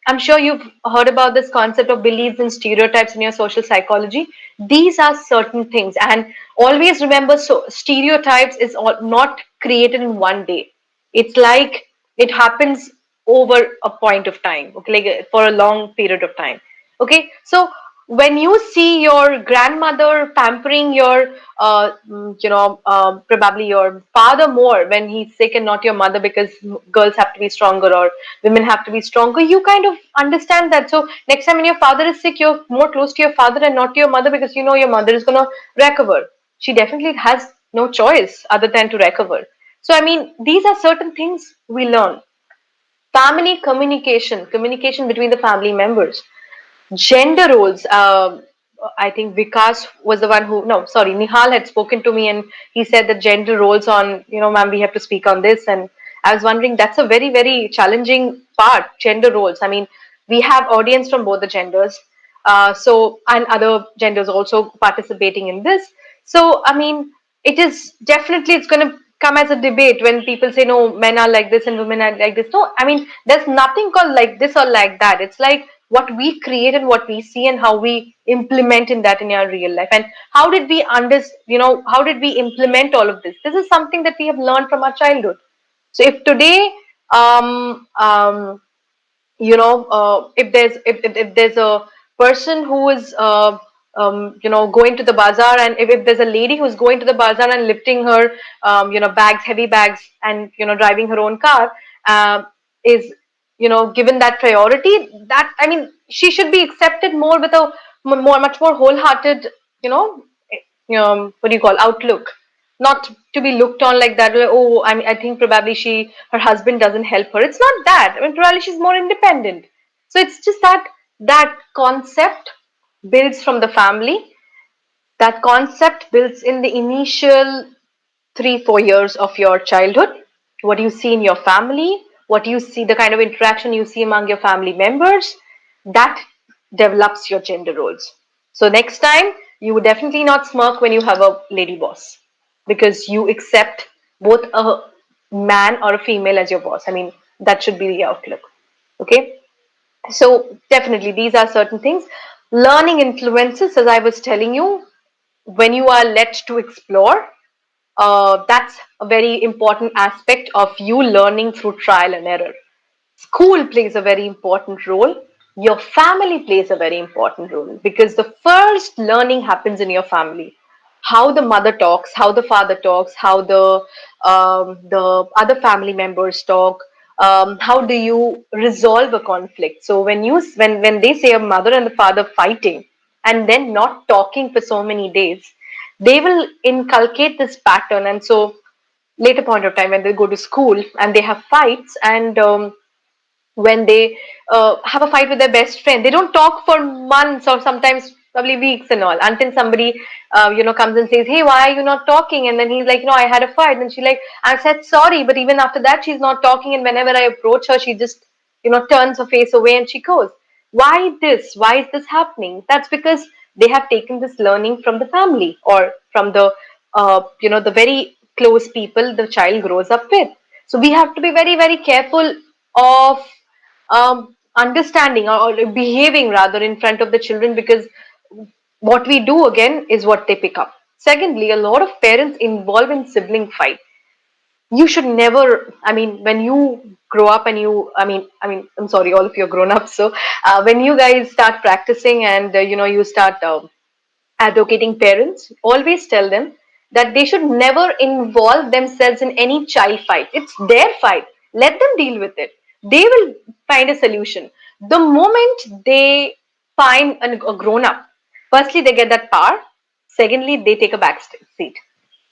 I'm sure you've heard about this concept of beliefs and stereotypes in your social psychology. These are certain things, and always remember, so stereotypes is not created in one day. It's like it happens over a point of time, okay, like for a long period of time. Okay, so when you see your grandmother pampering your probably your father more when he's sick, and not your mother, because girls have to be stronger or women have to be stronger, you kind of understand that. So next time when your father is sick, you're more close to your father and not to your mother, because your mother is going to recover. She definitely has no choice other than to recover. So I mean, these are certain things we learn. Family communication between the family members. Gender roles. I think Vikas was the one who, no, sorry, Nihal had spoken to me, and he said that gender roles on, ma'am, we have to speak on this. And I was wondering, that's a very, very challenging part, gender roles. I mean, we have audience from both the genders. And other genders also participating in this. So, I mean, it's going to come as a debate when people say, no, men are like this and women are like this. No, I mean, there's nothing called like this or like that. It's like what we create and what we see and how we implement in that in our real life. And how did we how did we implement all of this? This is something that we have learned from our childhood. So if today, um, um, if there's a person who is going to the bazaar, and if there's a lady who's going to the bazaar and lifting her bags, heavy bags, and driving her own car, is given that priority, that, I mean, she should be accepted more with a much more wholehearted, what do you call, outlook, not to be looked on like that, like, oh, I mean, I think probably her husband doesn't help her. It's not that. I mean, probably she's more independent. So it's just that That concept builds from the family. That concept builds in the initial 3 4 years of your childhood. What you see in your family, what you see, the kind of interaction you see among your family members, that develops your gender roles. So next time, you would definitely not smirk when you have a lady boss, because you accept both a man or a female as your boss. I mean, that should be the outlook. Okay. So definitely these are certain things. Learning influences, as I was telling you, when you are let to explore, that's a very important aspect of you learning through trial and error. School plays a very important role. Your family plays a very important role, because the first learning happens in your family. How the mother talks, how the father talks, how the other family members talk. How do you resolve a conflict? So when they say a mother and the father fighting and then not talking for so many days, they will inculcate this pattern. And so later point of time, when they go to school and they have fights, and when they have a fight with their best friend, they don't talk for months or sometimes probably weeks and all, until somebody comes and says, hey, why are you not talking? And then he's like, no, I had a fight. And she's like, I said sorry, but even after that she's not talking, and whenever I approach her, she just turns her face away and she goes. Why is this happening? That's because they have taken this learning from the family, or from the very close people the child grows up with. So we have to be very very careful of understanding, or behaving rather, in front of the children, because what we do again is what they pick up. Secondly, a lot of parents involve in sibling fight. You should never, I mean, when you grow up and I'm sorry, all of you are grown up. So when you guys start practicing, and you start advocating, parents always tell them that they should never involve themselves in any child fight. It's their fight. Let them deal with it. They will find a solution. The moment they find a grown up, firstly, they get that power. Secondly, they take a back seat.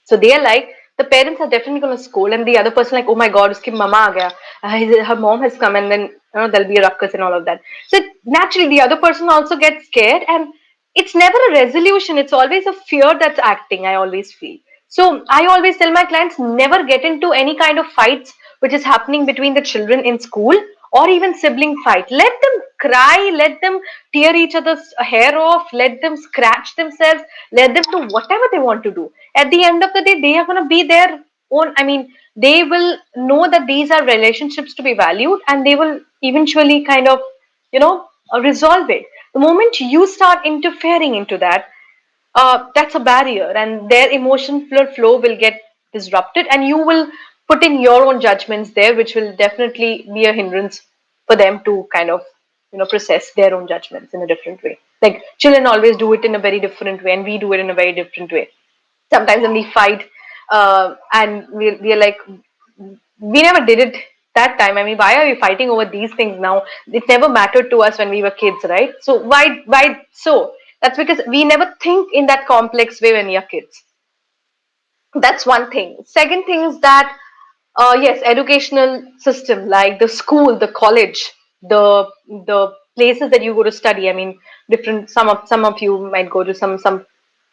So they are like, the parents are definitely going to scold, and the other person like, oh my god, uski mama aa gaya. Her mom has come, and then there'll be a ruckus and all of that. So naturally, the other person also gets scared, and it's never a resolution. It's always a fear that's acting, I always feel. So I always tell my clients, never get into any kind of fights which is happening between the children in school, or even sibling fight. Let them cry, let them tear each other's hair off, let them scratch themselves, let them do whatever they want to do. At the end of the day, they are going to be their own. I mean, they will know that these are relationships to be valued, and they will eventually kind of, resolve it. The moment you start interfering into that, that's a barrier, and their emotion flow will get disrupted, and you will put in your own judgments there, which will definitely be a hindrance for them to kind of process their own judgments in a different way. Like, children always do it in a very different way, and we do it in a very different way. Sometimes when we fight, and we're like, we never did it that time. I mean, why are we fighting over these things now? It never mattered to us when we were kids, right? So why so? That's because we never think in that complex way when we are kids. That's one thing. Second thing is that, yes, educational system, like the school, the college, the places that you go to study. I mean, different. Some of you might go to some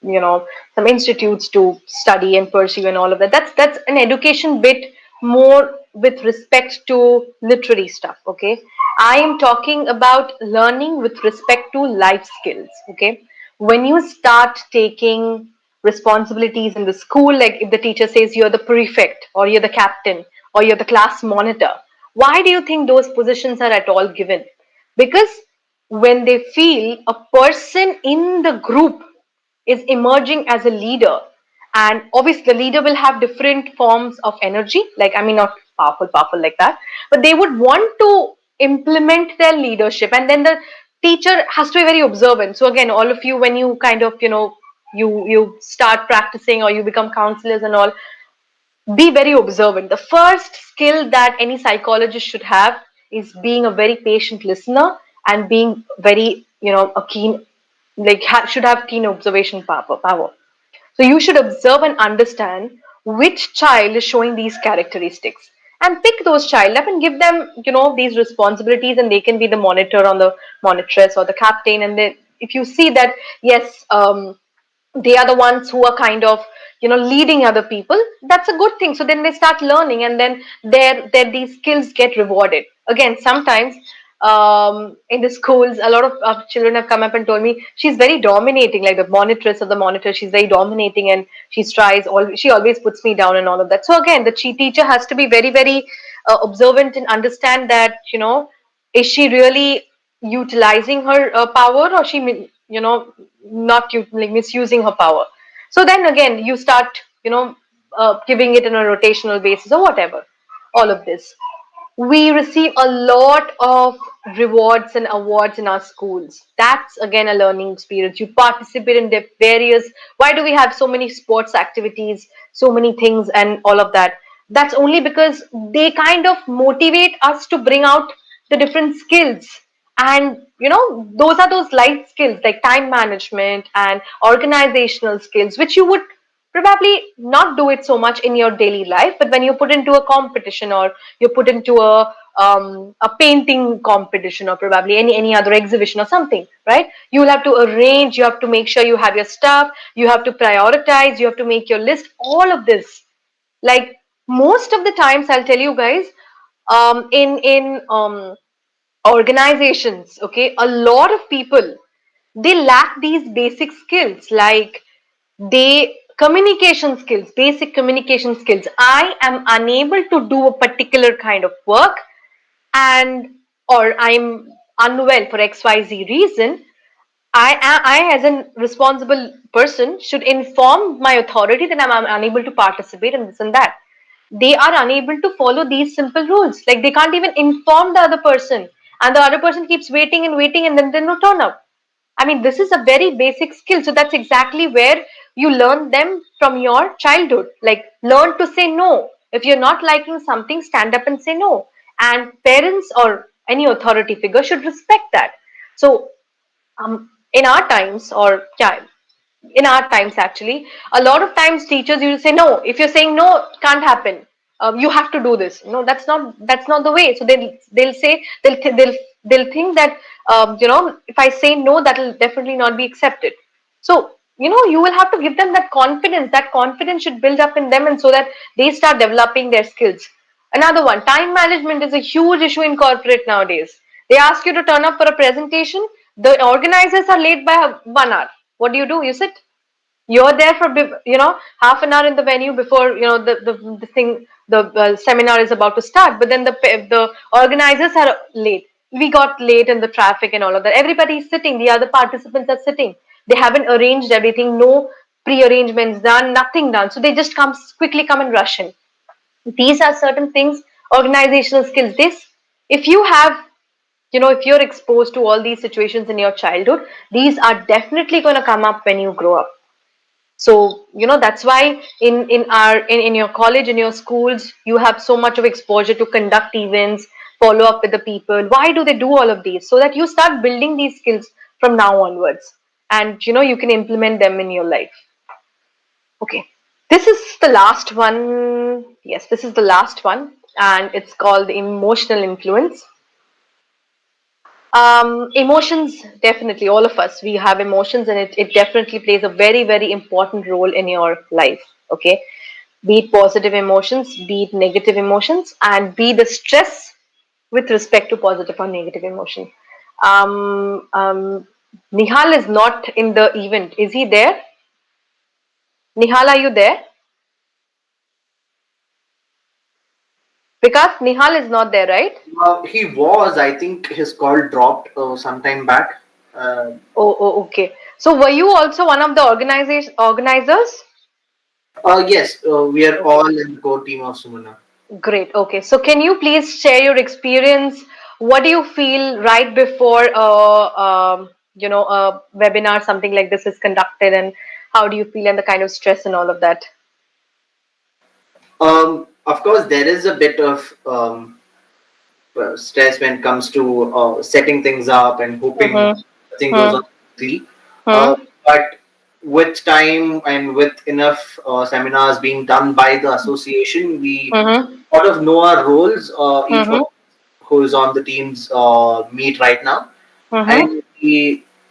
you know some institutes to study and pursue and all of that. That's an education bit more with respect to literary stuff. Okay, I am talking about learning with respect to life skills. Okay, when you start taking responsibilities in the school, like if the teacher says you're the prefect, or you're the captain, or you're the class monitor, why do you think those positions are at all given? Because when they feel a person in the group is emerging as a leader, and obviously the leader will have different forms of energy, like, I mean, not powerful like that, but they would want to implement their leadership, and then the teacher has to be very observant. So again, all of you, when you kind of you start practicing, or you become counselors and all, be very observant. The first skill that any psychologist should have is being a very patient listener, and being very, a keen, like, should have keen observation power. So you should observe and understand which child is showing these characteristics. and pick those child up and give them, these responsibilities, and they can be the monitor on the monitress or the captain. And then if you see that, yes, they are the ones who are kind of, leading other people, that's a good thing. So then they start learning, and then their these skills get rewarded. Again, sometimes in the schools, a lot of children have come up and told me she's very dominating, like the monitress or the monitor, she's very dominating, and she always puts me down and all of that. So again, the teacher has to be very, very observant and understand that, is she really utilizing her power, or she not like misusing her power. So then again, you start, giving it on a rotational basis or whatever, all of this. We receive a lot of rewards and awards in our schools. That's again a learning experience. You participate in the various, why do we have so many sports activities, so many things and all of that? That's only because they kind of motivate us to bring out the different skills. And those are those life skills like time management and organizational skills, which you would probably not do it so much in your daily life, but when you put into a competition, or you put into a painting competition, or probably any other exhibition or something, right? You will have to arrange, you have to make sure you have your stuff, you have to prioritize, you have to make your list, all of this. Like most of the times, I'll tell you guys, in organizations, okay, a lot of people, they lack these basic skills, like they communication skills, basic communication skills. I am unable to do a particular kind of work, and or I'm unwell for XYZ reason. I as a responsible person should inform my authority that I'm unable to participate in this and that. They are unable to follow these simple rules. Like they can't even inform the other person, and the other person keeps waiting and waiting, and then they no turn up. I mean, this is a very basic skill. So that's exactly where you learn them from your childhood. Like, learn to say no. If you're not liking something, stand up and say no. And parents or any authority figure should respect that. So, in our times, or yeah, in our times actually, a lot of times teachers used to say no. If you're saying no, it can't happen. You have to do this. No, that's not the way. So they'll say they'll think that if I say no, that'll definitely not be accepted. So you will have to give them that confidence. That confidence should build up in them, and so that they start developing their skills. Another one, time management is a huge issue in corporate nowadays. They ask you to turn up for a presentation. The organizers are late by 1 hour. What do? You sit. You're there for half an hour in the venue before the thing, the seminar is about to start. But then the organizers are late. We got late in the traffic and all of that. Everybody is sitting. The other participants are sitting. They haven't arranged everything. No pre-arrangements done. Nothing done. So they just quickly come and rush in. These are certain things, organizational skills. This, if you have, if you're exposed to all these situations in your childhood, these are definitely going to come up when you grow up. So that's why in your college, in your schools, you have so much of exposure to conduct events, follow up with the people. Why do they do all of these? So that you start building these skills from now onwards, and you can implement them in your life. Okay, this is the last one. Yes, this is the last one, and it's called emotional influence. Emotions, definitely, all of us, we have emotions, and it definitely plays a very, very important role in your life. Okay, be it positive emotions, be it negative emotions, and be the stress with respect to positive or negative emotion. um, um, Nihal is not in the event, is he there? Nihal, are you there? Because Nihal is not there, right? He was, I think his call dropped some time back. Uh, Oh, okay. So were you also one of the organizers? yes, we are Okay. all in the core team of Sumana. Great. Okay. So can you please share your experience? What do you feel right before a webinar, something like this is conducted, and how do you feel, and the kind of stress and all of that? Of course, there is a bit of stress when it comes to setting things up and hoping Mm-hmm. thing goes Hmm. on smoothly. Hmm. But with time and with enough seminars being done by the association, we Mm-hmm. sort of know our roles. Each one Mm-hmm. who is on the team's meet right now, Mm-hmm. and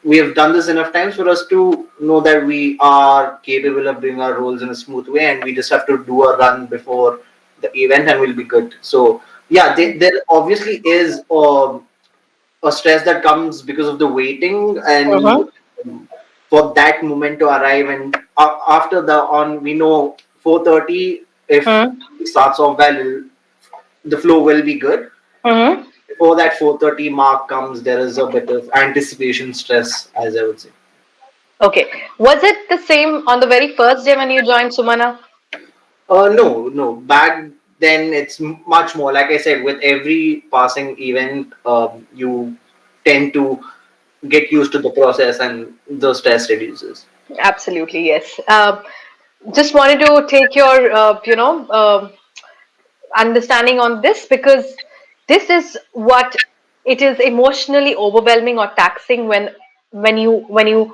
we have done this enough times for us to know that we are capable of doing our roles in a smooth way, and we just have to do a run before the event, and we'll be good. So yeah, there obviously is a stress that comes because of the waiting and Mm-hmm. for that moment to arrive, and after the on we know 4:30, if it starts off well, the flow will be good. Mm-hmm. Before that 4:30 mark comes, there is a bit of anticipation stress, as I would say. Okay. Was it the same on the very first day when you joined, Sumana? No, no. Back then, it's much more. Like I said, with every passing event, you tend to get used to the process, and the stress reduces. Absolutely, yes. Just wanted to take your, understanding on this, because this is what it is: emotionally overwhelming or taxing when you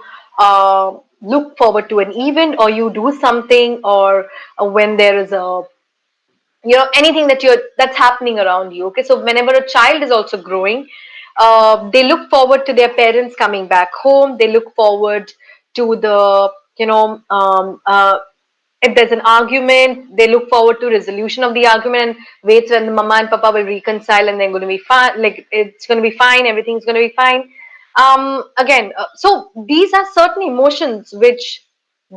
look forward to an event, or you do something, or when there is a, anything that's happening around you. Okay, so whenever a child is also growing, they look forward to their parents coming back home. They look forward to the, if there's an argument, they look forward to resolution of the argument and waits when the mama and papa will reconcile, and they're going to be fine. Like, it's going to be fine, everything's going to be fine. Again, so these are certain emotions which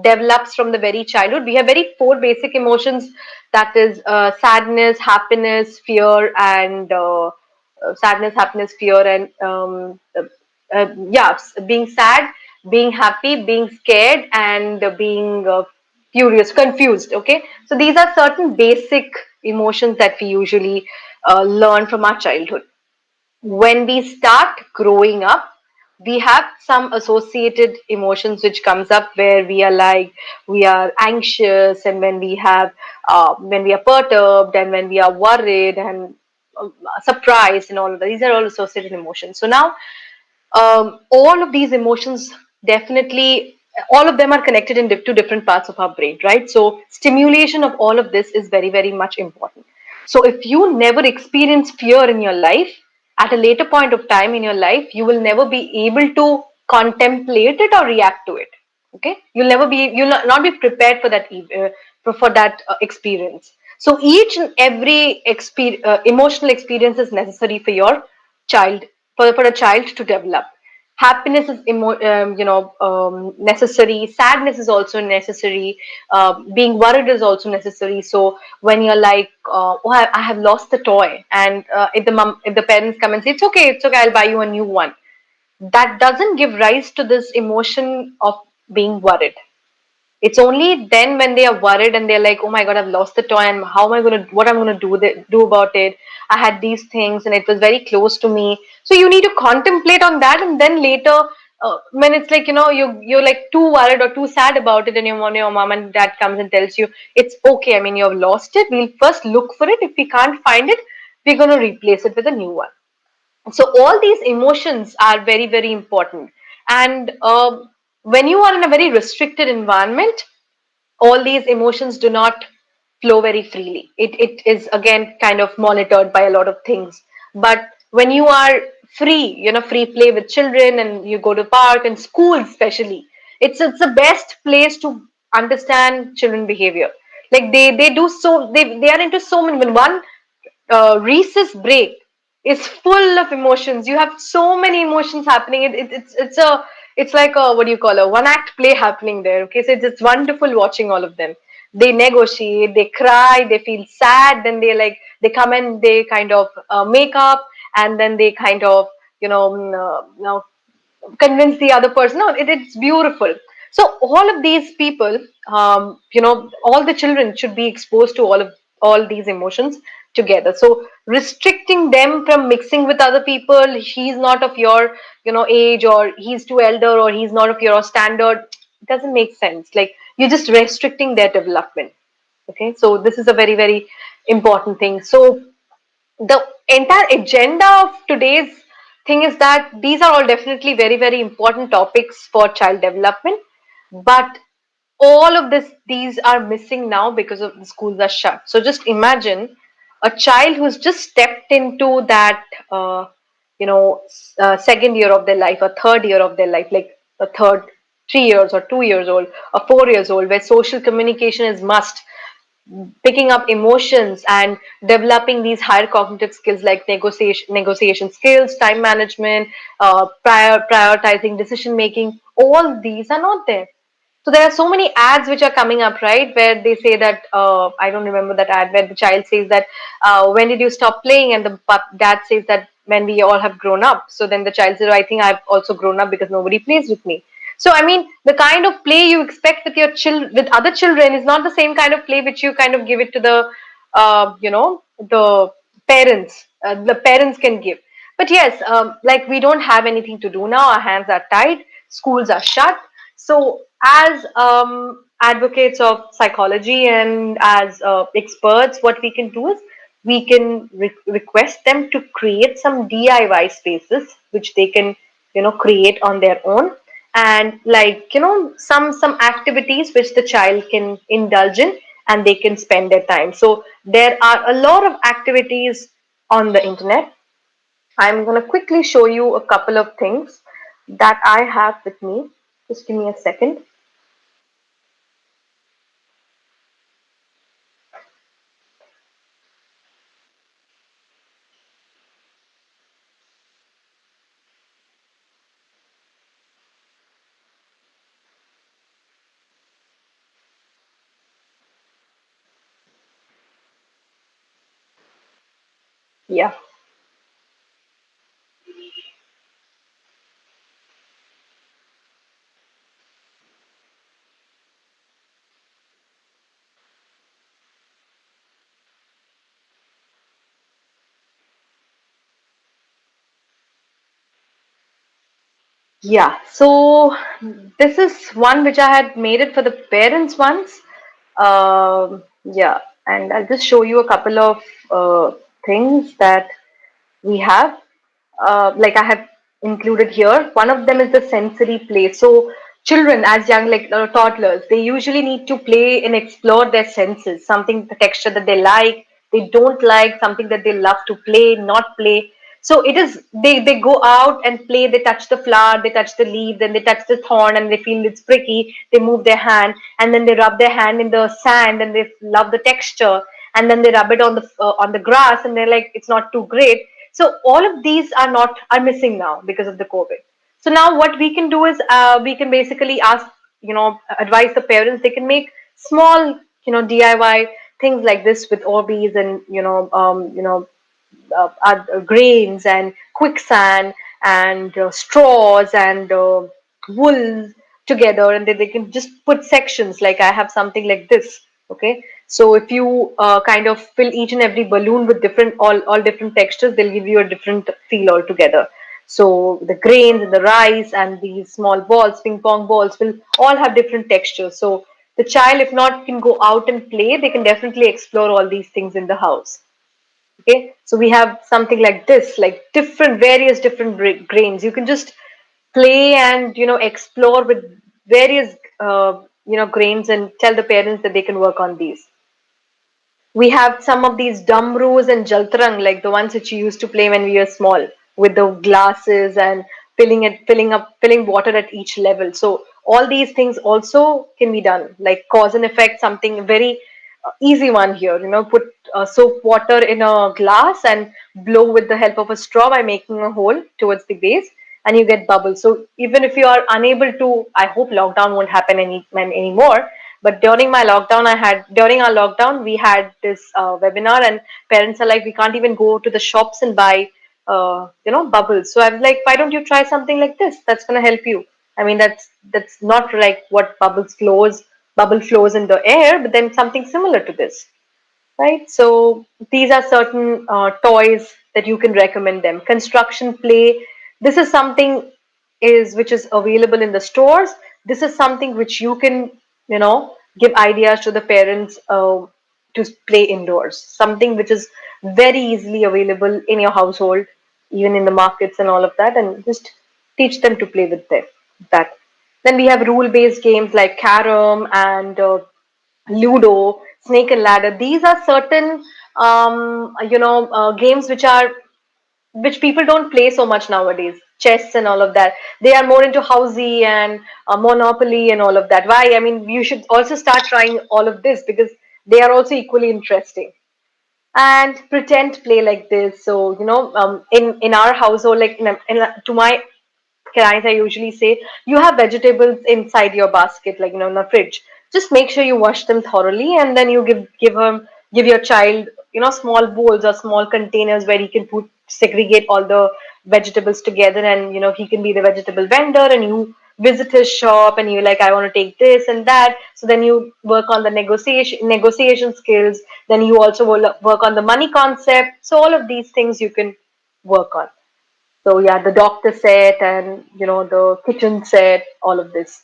develops from the very childhood. We have very four basic emotions, that is sadness, happiness, fear, and sadness, happiness, fear, and being sad, being happy, being scared, and being furious, confused. Okay, so these are certain basic emotions that we usually learn from our childhood. When we start growing up, we have some associated emotions which comes up, where we are like, we are anxious, and when we are perturbed, and when we are worried, and surprised, and all of that. These are all associated emotions. So now, all of these emotions, definitely, all of them are connected in to different parts of our brain, right? So stimulation of all of this is very, very much important. So if you never experience fear in your life, at a later point of time in your life, you will never be able to contemplate it or react to it. Okay, you'll not be prepared for that, for that experience. So each and every emotional experience is necessary for your child, for a child to develop. Happiness is necessary. Sadness is also necessary. Being worried is also necessary. So when you're like, oh, I have lost the toy, and if the parents come and say, it's okay, I'll buy you a new one, that doesn't give rise to this emotion of being worried. It's only then when they are worried and they're like, oh my God, I've lost the toy, and what I'm going to do about it. I had these things and it was very close to me. So you need to contemplate on that, and then later, when it's like, you're like too worried or too sad about it, and your mom and dad comes and tells you, it's okay. I mean, you've lost it. We'll first look for it. If we can't find it, we're going to replace it with a new one. So all these emotions are very, very important. And when you are in a very restricted environment, all these emotions do not flow very freely. It is again kind of monitored by a lot of things. But when you are free, free play with children, and you go to park and school especially, it's the best place to understand children behavior. Like, they are into so many. When one recess break is full of emotions. You have so many emotions happening. It's like a, what do you call, a one act play happening there. Okay, so it's wonderful watching all of them. They negotiate, they cry, they feel sad, then they come and they kind of make up, and then they kind of, convince the other person. No, it's beautiful. So all of these people, all the children should be exposed to all these emotions together. So restricting them from mixing with other people, he's not of your, age, or he's too elder, or he's not of your standard, doesn't make sense. Like, you're just restricting their development. Okay, so this is a very, very important thing. So the entire agenda of today's thing is that these are all definitely very, very important topics for child development. But all of these are missing now because of the schools are shut. So just imagine a child who's just stepped into that, you know, second year of their life, a third year of their life, like a third 3 years or 2 years old or 4 years old, where social communication is must, picking up emotions and developing these higher cognitive skills like negotiation skills, time management, prioritizing decision making. All these are not there. So there are so many ads which are coming up, right? Where they say that, I don't remember that ad where the child says that, when did you stop playing? And the dad says that when we all have grown up. So then the child says, "Oh, I think I've also grown up because nobody plays with me." So I mean, the kind of play you expect with your with other children is not the same kind of play which you kind of give it to the, the parents. The parents can give. But yes, like we don't have anything to do now. Our hands are tied. Schools are shut. So, as advocates of psychology and as experts, what we can do is we can request them to create some DIY spaces which they can, create on their own, and like, some activities which the child can indulge in and they can spend their time. So there are a lot of activities on the internet. I'm going to quickly show you a couple of things that I have with me. Just give me a second. Yeah. Yeah, so this is one which I had made it for the parents once. Yeah, and I'll just show you a couple of things that we have. Like I have included here. One of them is the sensory play. So children, as young like toddlers, they usually need to play and explore their senses. Something, the texture that they like, they don't like, something that they love to play, not play. So it is, they go out and play. They touch the flower, they touch the leaf, then they touch the thorn, and they feel it's pricky. They move their hand, and then they rub their hand in the sand, and they love the texture, and then they rub it on the grass, and they're like, it's not too great. So all of these are missing now because of the COVID. So now what we can do is, we can basically ask, advise the parents. They can make small, DIY things like this with Orbeez and, grains and quicksand and straws and wool together, and then they can just put sections. Like I have something like this. Okay, so if you kind of fill each and every balloon with different, all different textures, they'll give you a different feel altogether. So the grains and the rice and these small balls, ping pong balls, will all have different textures. So the child, if not can go out and play, they can definitely explore all these things in the house. Okay, so we have something like this, like various different grains. You can just play and, explore with various, grains, and tell the parents that they can work on these. We have some of these damrus and jaltrang, like the ones that you used to play when we were small, with the glasses and filling water at each level. So all these things also can be done, like cause and effect, something very easy one here. Put soap water in a glass and blow with the help of a straw by making a hole towards the base, and you get bubbles. So even if you are unable to, I hope lockdown won't happen anymore. But during our lockdown, we had this webinar, and parents are like, we can't even go to the shops and buy, bubbles. So I was like, why don't you try something like this? That's going to help you. I mean, that's not like what bubble flows in the air, but then something similar to this, right? So these are certain toys that you can recommend them. Construction play. This is something is which is available in the stores. This is something which you can, give ideas to the parents to play indoors. Something which is very easily available in your household, even in the markets and all of that, and just teach them to play with that. Then we have rule-based games like carom and Ludo, Snake and Ladder. These are certain games which people don't play so much nowadays. Chess and all of that. They are more into housey and Monopoly and all of that. Why? I mean, you should also start trying all of this because they are also equally interesting. And pretend play like this. So in our household, like to my clients, I usually say you have vegetables inside your basket, like in the fridge. Just make sure you wash them thoroughly, and then you give your child small bowls or small containers where he can put segregate all the vegetables together, and he can be the vegetable vendor, and you visit his shop and you're like, I want to take this and that. So then you work on the negotiation skills. Then you also will work on the money concept. So all of these things you can work on. So yeah, the doctor set and the kitchen set, all of this.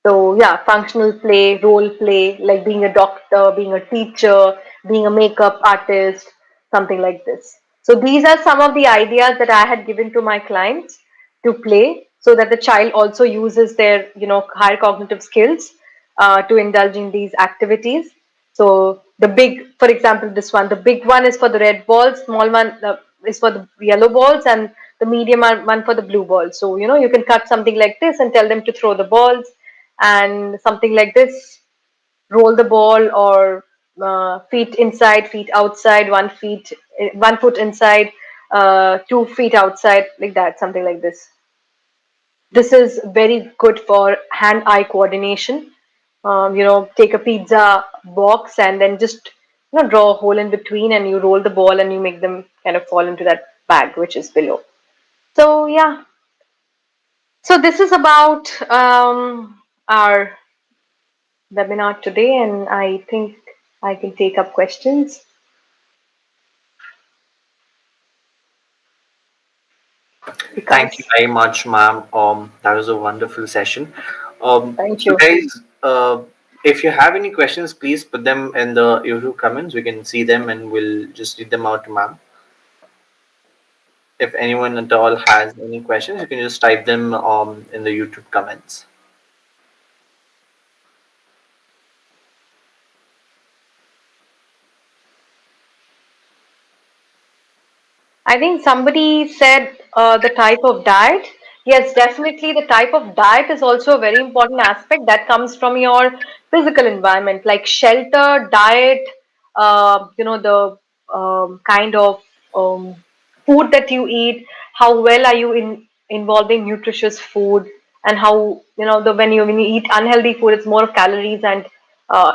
So yeah, functional play, role play, like being a doctor, being a teacher, being a makeup artist, something like this. So these are some of the ideas that I had given to my clients to play so that the child also uses their, higher cognitive skills to indulge in these activities. So the big, for example, this one, the big one is for the red balls, small one is for the yellow balls, and the medium one for the blue balls. So, you can cut something like this and tell them to throw the balls and something like this, roll the ball or feet inside, feet outside, 1 foot inside, 2 feet outside, like that, something like this. This is very good for hand-eye coordination. Take a pizza box and then just draw a hole in between, and you roll the ball and you make them kind of fall into that bag which is below. So yeah, so this is about our webinar today, and I think I can take up questions. Thank you Because very much, ma'am. That was a wonderful session. thank So, you. guys, if you have any questions, please put them in the YouTube comments. We can see them and we'll just read them out to ma'am. If anyone at all has any questions, you can just type them in the YouTube comments. I think somebody said the type of diet. Yes, definitely. The type of diet is also a very important aspect that comes from your physical environment, like shelter, diet, the kind of um, food that you eat, how well are you involving nutritious food, and how, when you eat unhealthy food, it's more of calories and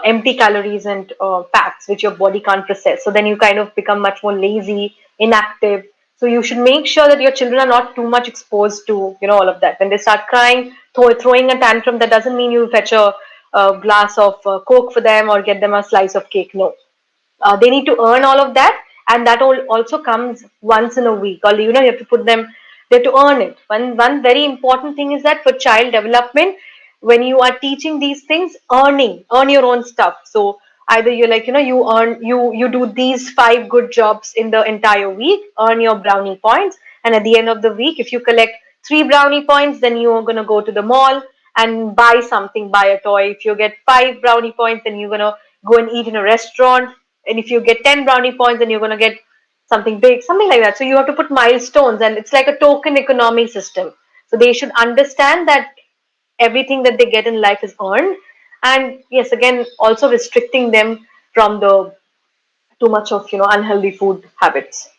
empty calories and fats which your body can't process. So then you kind of become much more lazy, inactive. So you should make sure that your children are not too much exposed to all of that. When they start crying, throwing a tantrum, that doesn't mean you fetch a glass of Coke for them or get them a slice of cake. No, they need to earn all of that, and that all also comes once in a week, or you have to put them, they have to earn it. One very important thing is that for child development, when you are teaching these things, earn your own stuff. So either you're like, you do these 5 good jobs in the entire week, earn your brownie points, and at the end of the week, if you collect 3 brownie points, then you're going to go to the mall and buy something, buy a toy. If you get 5 brownie points, then you're going to go and eat in a restaurant. And if you get 10 brownie points, then you're going to get something big, something like that. So you have to put milestones, and it's like a token economy system. So they should understand that everything that they get in life is earned. And yes, again, also restricting them from the too much of unhealthy food habits.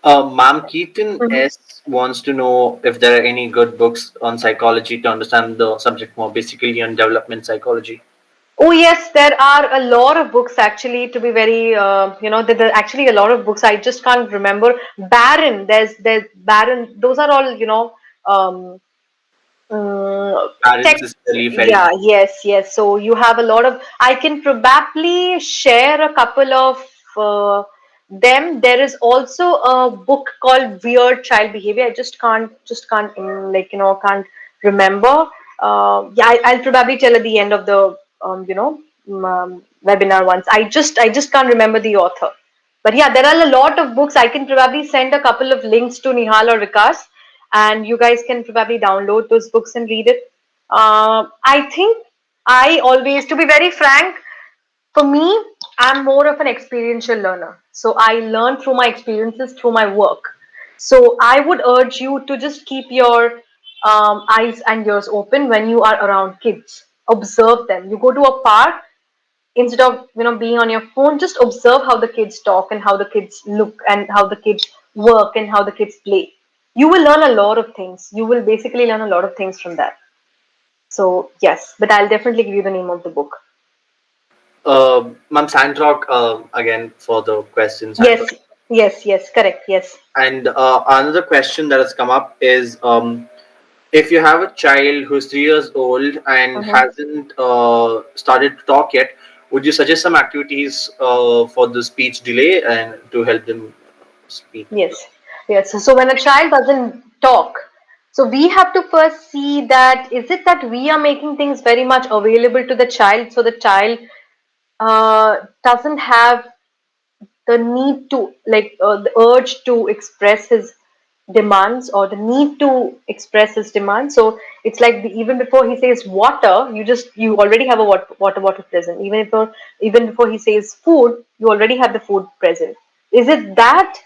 Ma'am, Keaton Mhm. S wants to know if there are any good books on psychology to understand the subject more, basically on development psychology. Oh yes, there are a lot of books actually. To be very, there are actually a lot of books. I just can't remember. Baron, there's Baron. Those are all um, Parents is text. really very Yeah, good. yes, yes. So you have a lot of. I can probably share a couple of them. There is also a book called Weird Child Behavior. I just can't can't remember. Yeah, I'll probably tell at the end of the webinar once. I just can't remember the author. But yeah, there are a lot of books. I can probably send a couple of links to Nihal or Vikas, and you guys can probably download those books and read it. I think to be very frank, for me, I'm more of an experiential learner. So I learn through my experiences, through my work. So I would urge you to just keep your eyes and ears open when you are around kids. Observe them. You go to a park, instead of being on your phone, just observe how the kids talk and how the kids look and how the kids work and how the kids play. You will learn a lot of things. You will basically learn a lot of things from that. So yes, but I'll definitely give you the name of the book. Ma'am Sandrock, again for the question, Sandrock. Yes, yes, correct, yes. And another question that has come up is, if you have a child who's 3 years old and Mhm. hasn't started to talk yet, would you suggest some activities for the speech delay and to help them speak? Yes, yes. So when a child doesn't talk, so we have to first see that is it that we are making things very much available to the child, so the child doesn't have the need to the urge to express his demands or the need to express his demands. So it's like even before he says water, you already have a water bottle present. Even before he says food, you already have the food present. Is it that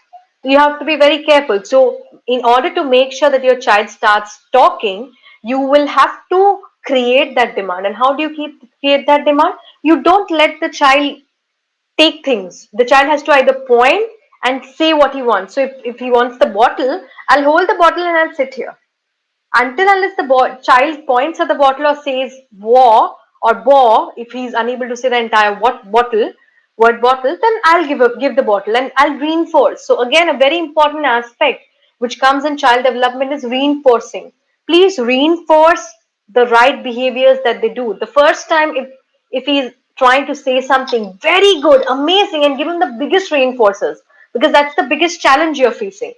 you have to be very careful? So in order to make sure that your child starts talking, you will have to create that demand. And how do you create that demand? You don't let the child take things. The child has to either point and say what he wants. So if he wants the bottle, I'll hold the bottle and I'll sit here. Until unless the child points at the bottle or says war or bo, if he's unable to say the entire word bottle, then I'll give the bottle and I'll reinforce. So again, a very important aspect which comes in child development is reinforcing. Please reinforce the right behaviors that they do. The first time, if he's trying to say something very good, amazing, and give him the biggest reinforcers, because that's the biggest challenge you're facing.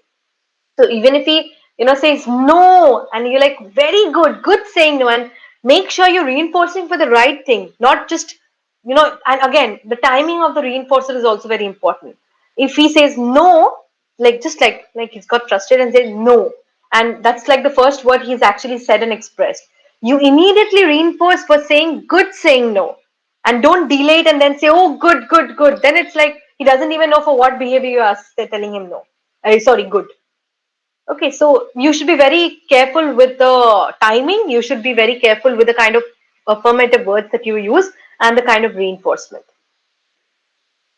So even if he, says no, and you're like, very good, good saying no, and make sure you're reinforcing for the right thing, not just, and again, the timing of the reinforcer is also very important. If he says no, like just like he's got frustrated and said no, and that's like the first word he's actually said and expressed, you immediately reinforce for saying good, saying no, and don't delay it and then say, oh, good, good, good. Then it's like he doesn't even know for what behavior you are telling him no. Sorry, good. Okay, so you should be very careful with the timing. You should be very careful with the kind of affirmative words that you use and the kind of reinforcement.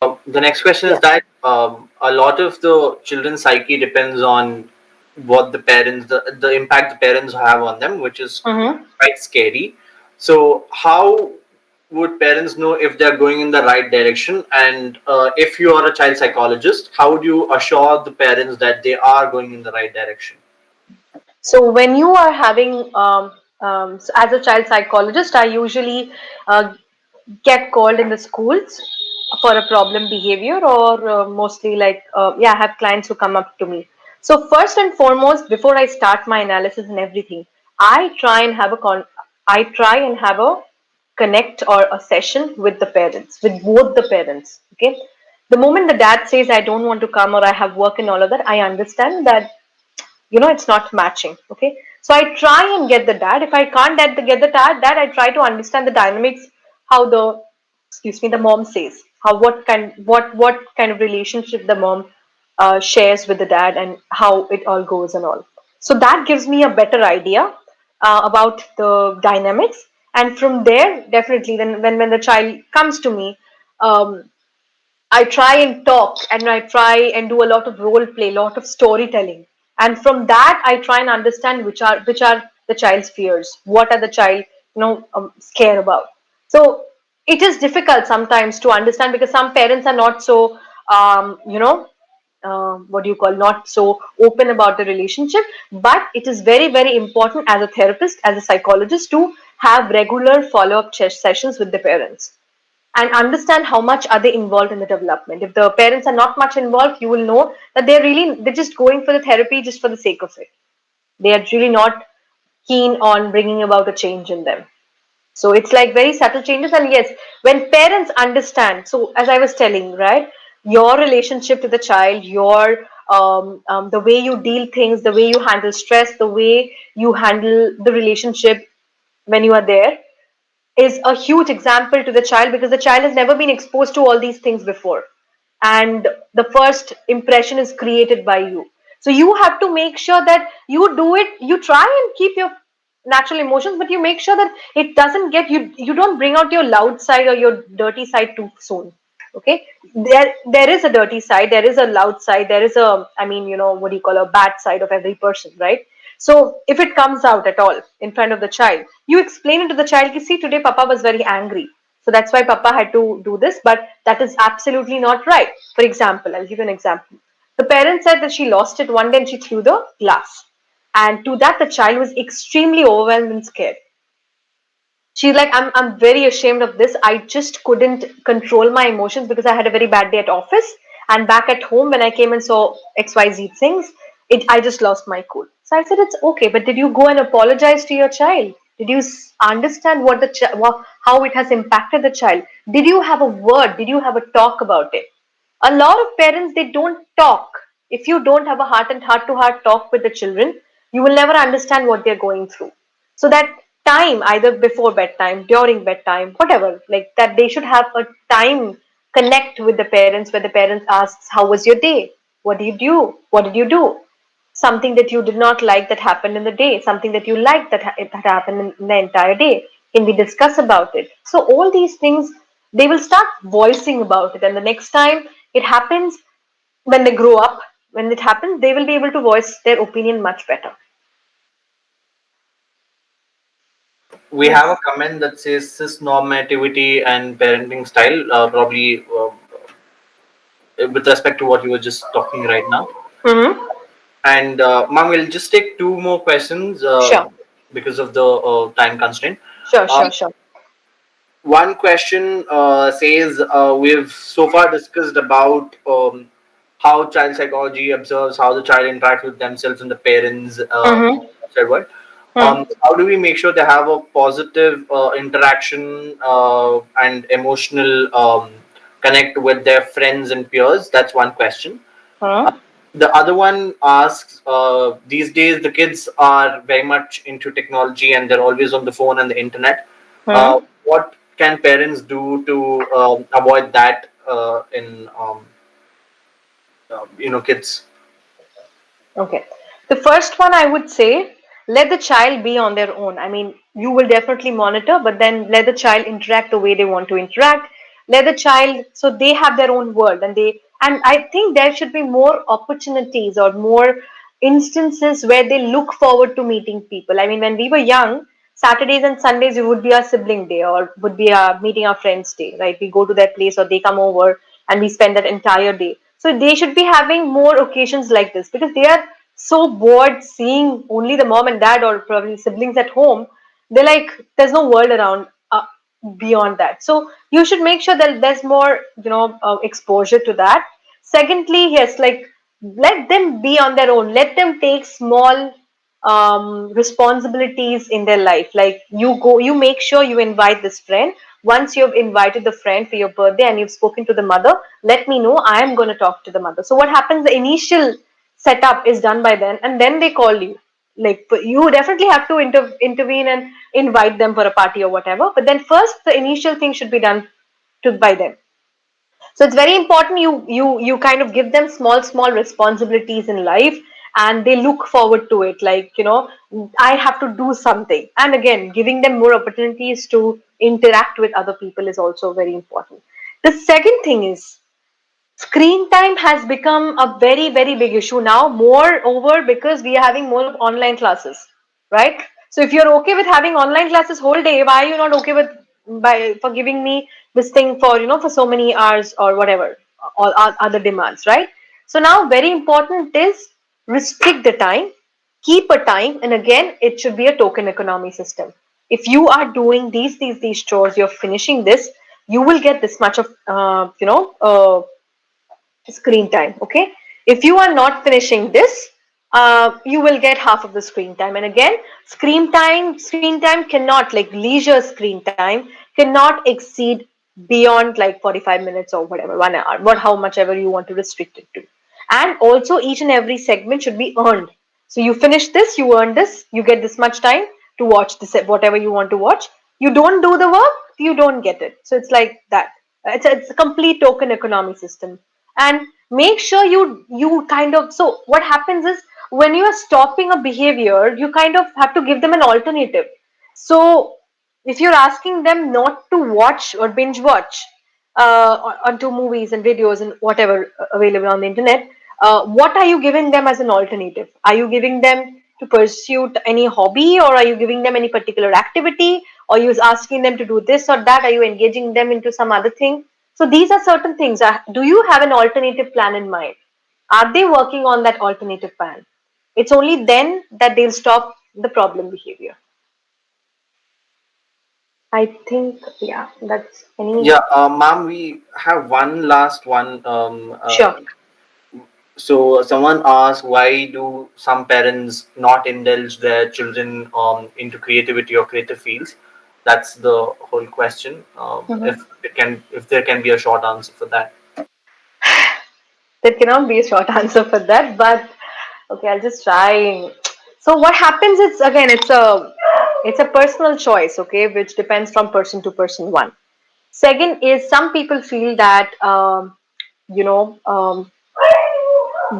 The next question is Yes. that a lot of the children's psyche depends on what the impact the parents have on them, which is Mm-hmm. quite scary. So, how would parents know if they're going in the right direction? And if you are a child psychologist, how would you assure the parents that they are going in the right direction? So when you are having, so as a child psychologist, I usually get called in the schools for a problem behavior, or mostly yeah, I have clients who come up to me. So first and foremost, before I start my analysis and everything, I try and have I try and have a connect or a session with the parents, with both the parents. Okay. The moment the dad says I don't want to come or I have work and all of that, I understand that it's not matching. Okay, so I try and get the dad. If I can't get the dad, I try to understand the dynamics, how the excuse me the mom says, how what kind of relationship the mom shares with the dad and how it all goes and all. So that gives me a better idea about the dynamics. And from there, definitely, when the child comes to me, um, I try and talk and I try and do a lot of role play, lot of storytelling. And from that, I try and understand which are the child's fears. What are the child, scared about? So it is difficult sometimes to understand because some parents are not so, what do you call, not so open about the relationship. But it is very, very important as a therapist, as a psychologist, to have regular follow-up sessions with the parents and understand how much are they involved in the development. If the parents are not much involved, you will know that they're just going for the therapy just for the sake of it. They are really not keen on bringing about a change in them. So it's like very subtle changes. And yes, when parents understand, so as I was telling, right, your relationship to the child, your the way you deal things, the way you handle stress, the way you handle the relationship when you are there is a huge example to the child, because the child has never been exposed to all these things before, and the first impression is created by you. So you have to make sure that you do it, you try and keep your natural emotions, but you make sure that it doesn't get you, you don't bring out your loud side or your dirty side too soon. Okay, there is a dirty side, there is a loud side, there is a, I mean, what do you call, a bad side of every person, right? So if it comes out at all in front of the child, you explain it to the child, you see, today papa was very angry, so that's why papa had to do this, but that is absolutely not right. For example, I'll give you an example. The parent said that she lost it one day and she threw the glass, and to that the child was extremely overwhelmed and scared. She's like, I'm very ashamed of this. I just couldn't control my emotions because I had a very bad day at office. And back at home, when I came and saw XYZ things, I just lost my cool. So I said, it's okay, but did you go and apologize to your child? Did you understand what how it has impacted the child? Did you have a word? Did you have a talk about it? A lot of parents, they don't talk. If you don't have a heart to heart talk with the children, you will never understand what they're going through. So that time, either before bedtime, during bedtime, whatever, like that, they should have a time connect with the parents, where the parents asks, how was your day, what did you do, what did you do, something that you did not like that happened in the day, something that you liked that happened in the entire day, can we discuss about it? So all these things, they will start voicing about it, and the next time it happens, when they grow up, when it happens, they will be able to voice their opinion much better. We have a Yes. comment that says cis normativity and parenting style, probably with respect to what you were just talking right now. Mm-hmm. And ma'am, we'll just take two more questions Sure. because of the time constraint. Sure, Um, sure, sure. one question says, we've so far discussed about how child psychology observes how the child interacts with themselves and the parents Mm-hmm. outside world. How do we make sure they have a positive interaction and emotional connect with their friends and peers? That's one question. Uh, Mm-hmm. the other one asks, these days the kids are very much into technology and they're always on the phone and the internet. Mm-hmm. What can parents do to avoid that in kids? Okay. The first one, I would say, let the child be on their own. I mean, you will definitely monitor, but then let the child interact the way they want to interact. Let the child, so they have their own world, and I think there should be more opportunities or more instances where they look forward to meeting people. I mean, when we were young, Saturdays and Sundays, it would be our sibling day or would be our meeting our friends day, right? We go to their place or they come over and we spend that entire day. So they should be having more occasions like this, because they are so bored seeing only the mom and dad or probably siblings at home. They're like, there's no world around beyond that. So you should make sure that there's more, exposure to that. Secondly, yes, like let them be on their own. Let them take small responsibilities in their life. Like you make sure you invite this friend. Once you've invited the friend for your birthday and you've spoken to the mother, let me know. I am going to talk to the mother. So what happens? The initial setup is done by them, and then they call you. Like you definitely have to intervene and invite them for a party or whatever. But then first, the initial thing should be done to by them. So it's very important you kind of give them small responsibilities in life, and they look forward to it, like, I have to do something. And again, giving them more opportunities to interact with other people is also very important. The second thing is, screen time has become a very big issue now, moreover because we are having more of online classes, right? So if you're okay with having online classes whole day, why are you not okay with by for giving me this thing for, for so many hours or whatever, all other demands, right? So now very important is, restrict the time, keep a time, and again, it should be a token economy system. If you are doing these chores, you're finishing this, you will get this much of screen time. Okay, if you are not finishing this, you will get half of the screen time. And again, screen time cannot, like leisure screen time cannot exceed beyond like 45 minutes or whatever, 1 hour, what how much ever you want to restrict it to. And also, each and every segment should be earned. So you finish this, you earn this, you get this much time to watch this, whatever you want to watch. You don't do the work, you don't get it. So it's like that. It's a complete token economy system. And make sure you kind of, so what happens is when you are stopping a behavior, you kind of have to give them an alternative. So if you're asking them not to watch or binge watch onto movies and videos and whatever available on the internet, what are you giving them as an alternative? Are you giving them to pursue any hobby, or are you giving them any particular activity, or you asking them to do this or that? Are you engaging them into some other thing? So these are certain things. Do you have an alternative plan in mind? Are they working on that alternative plan? It's only then that they'll stop the problem behavior. I think, yeah, that's any. Yeah, ma'am, we have one last one. Sure. So someone asked, why do some parents not indulge their children into creativity or creative fields? That's the whole question. Mhm. If there can be a short answer for that. There cannot be a short answer for that, but okay, I'll just try. So what happens is, again, it's a personal choice, okay, which depends from person to person. One. Second is, some people feel that you know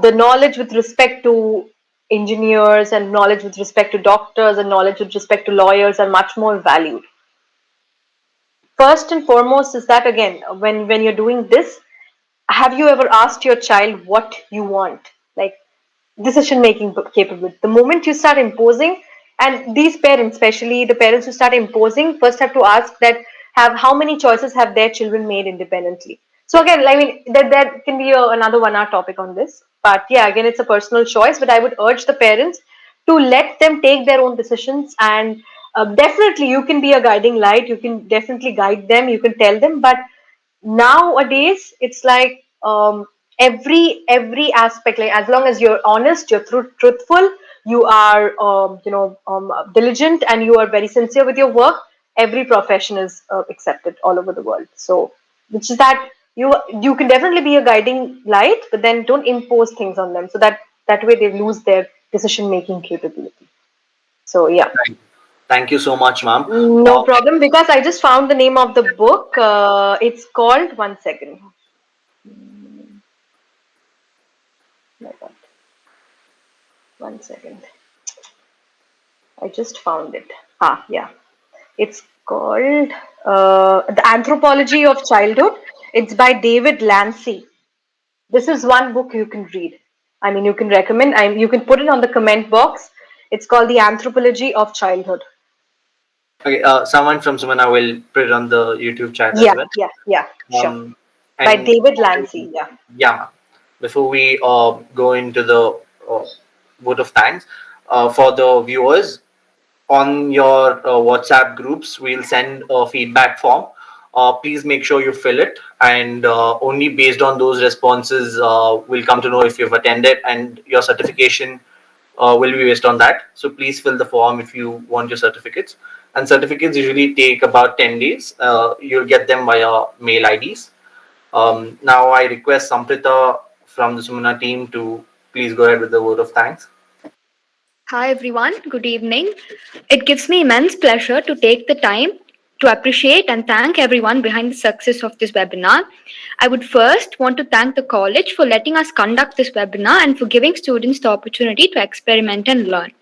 the knowledge with respect to engineers and knowledge with respect to doctors and knowledge with respect to lawyers are much more valued. First and foremost is that, again, when you're doing this, have you ever asked your child what you want? Like, decision making capable. The moment you start imposing, and these parents, especially the parents who start imposing, first have to ask that, have how many choices have their children made independently. So again, I mean, that can be another 1 hour topic on this, but yeah, again, it's a personal choice, but I would urge the parents to let them take their own decisions. And definitely you can be a guiding light, you can definitely guide them, you can tell them, but nowadays it's like, every aspect, like, as long as you're honest, you're truthful, you are diligent, and you are very sincere with your work, every profession is accepted all over the world. So which is that, you can definitely be a guiding light, but then don't impose things on them, so that way they lose their decision making capability. So yeah. Thank you so much, ma'am. No problem, because I just found the name of the book. It's called, one second. My God. One second. I just found it. Yeah. It's called The Anthropology of Childhood. It's by David Lancy. This is one book you can read. I mean, you can recommend. You can put it on the comment box. It's called The Anthropology of Childhood. Okay, someone from Sumana will put it on the YouTube chat as Yeah, well. yeah, yeah. Sure. Um, By and David Lancy. Yeah. yeah, before we go into the vote of thanks for the viewers, on your WhatsApp groups, we'll send a feedback form. Please make sure you fill it, and only based on those responses, we'll come to know if you've attended, and your certification will be based on that. So please fill the form if you want your certificates. And certificates usually take about 10 days. You'll get them via mail IDs. Now I request Samprita from the Sumana team to please go ahead with the word of thanks. Hi everyone, good evening. It gives me immense pleasure to take the time to appreciate and thank everyone behind the success of this webinar. I would first want to thank the college for letting us conduct this webinar and for giving students the opportunity to experiment and learn.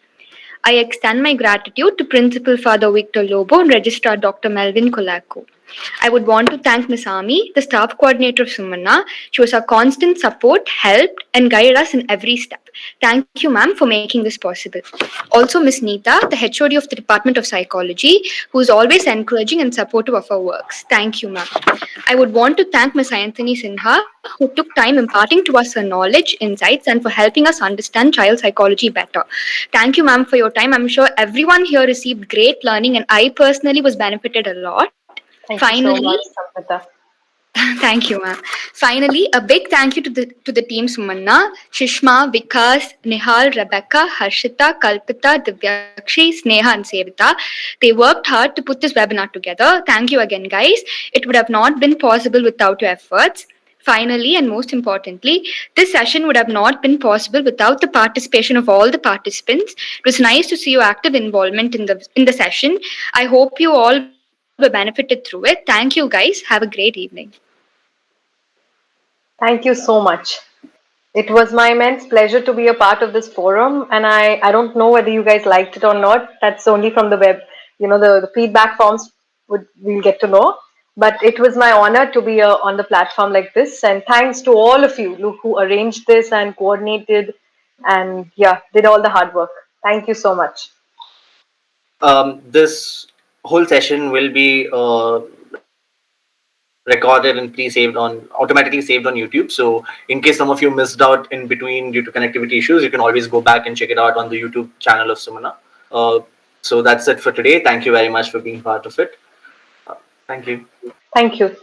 I extend my gratitude to Principal Father Victor Lobo and Registrar Dr. Melvin Kolako. I would want to thank Ms. Ami, the staff coordinator of Sumana. She was our constant support, helped, and guided us in every step. Thank you, ma'am, for making this possible. Also, Ms. Neeta, the HOD of the Department of Psychology, who is always encouraging and supportive of our works. Thank you, ma'am. I would want to thank Ms. Sayantani Sinha, who took time imparting to us her knowledge, insights, and for helping us understand child psychology better. Thank you, ma'am, for your time. I'm sure everyone here received great learning, and I personally was benefited a lot. Thank you so Finally, much, Samrita. thank you, ma'am. Finally, a big thank you to the team Sumanna, Shishma, Vikas, Nihal, Rebecca, Harshita, Kalpita, Divyakshi, Sneha, and Sevita. They worked hard to put this webinar together. Thank you again, guys. It would have not been possible without your efforts. Finally, and most importantly, this session would have not been possible without the participation of all the participants. It was nice to see your active involvement in the session. I hope you all were benefited through it. Thank you, guys. Have a great evening. Thank you so much. It was my immense pleasure to be a part of this forum, and I don't know whether you guys liked it or not. That's only from the web. The feedback forms we'll get to know. But it was my honor to be on the platform like this, and thanks to all of you who arranged this and coordinated, and yeah, did all the hard work. Thank you so much. This whole session will be recorded and automatically saved on YouTube. So in case some of you missed out in between due to connectivity issues, you can always go back and check it out on the YouTube channel of Sumana. Uh, so that's it for today. Thank you very much for being part of it. Thank you. Thank you.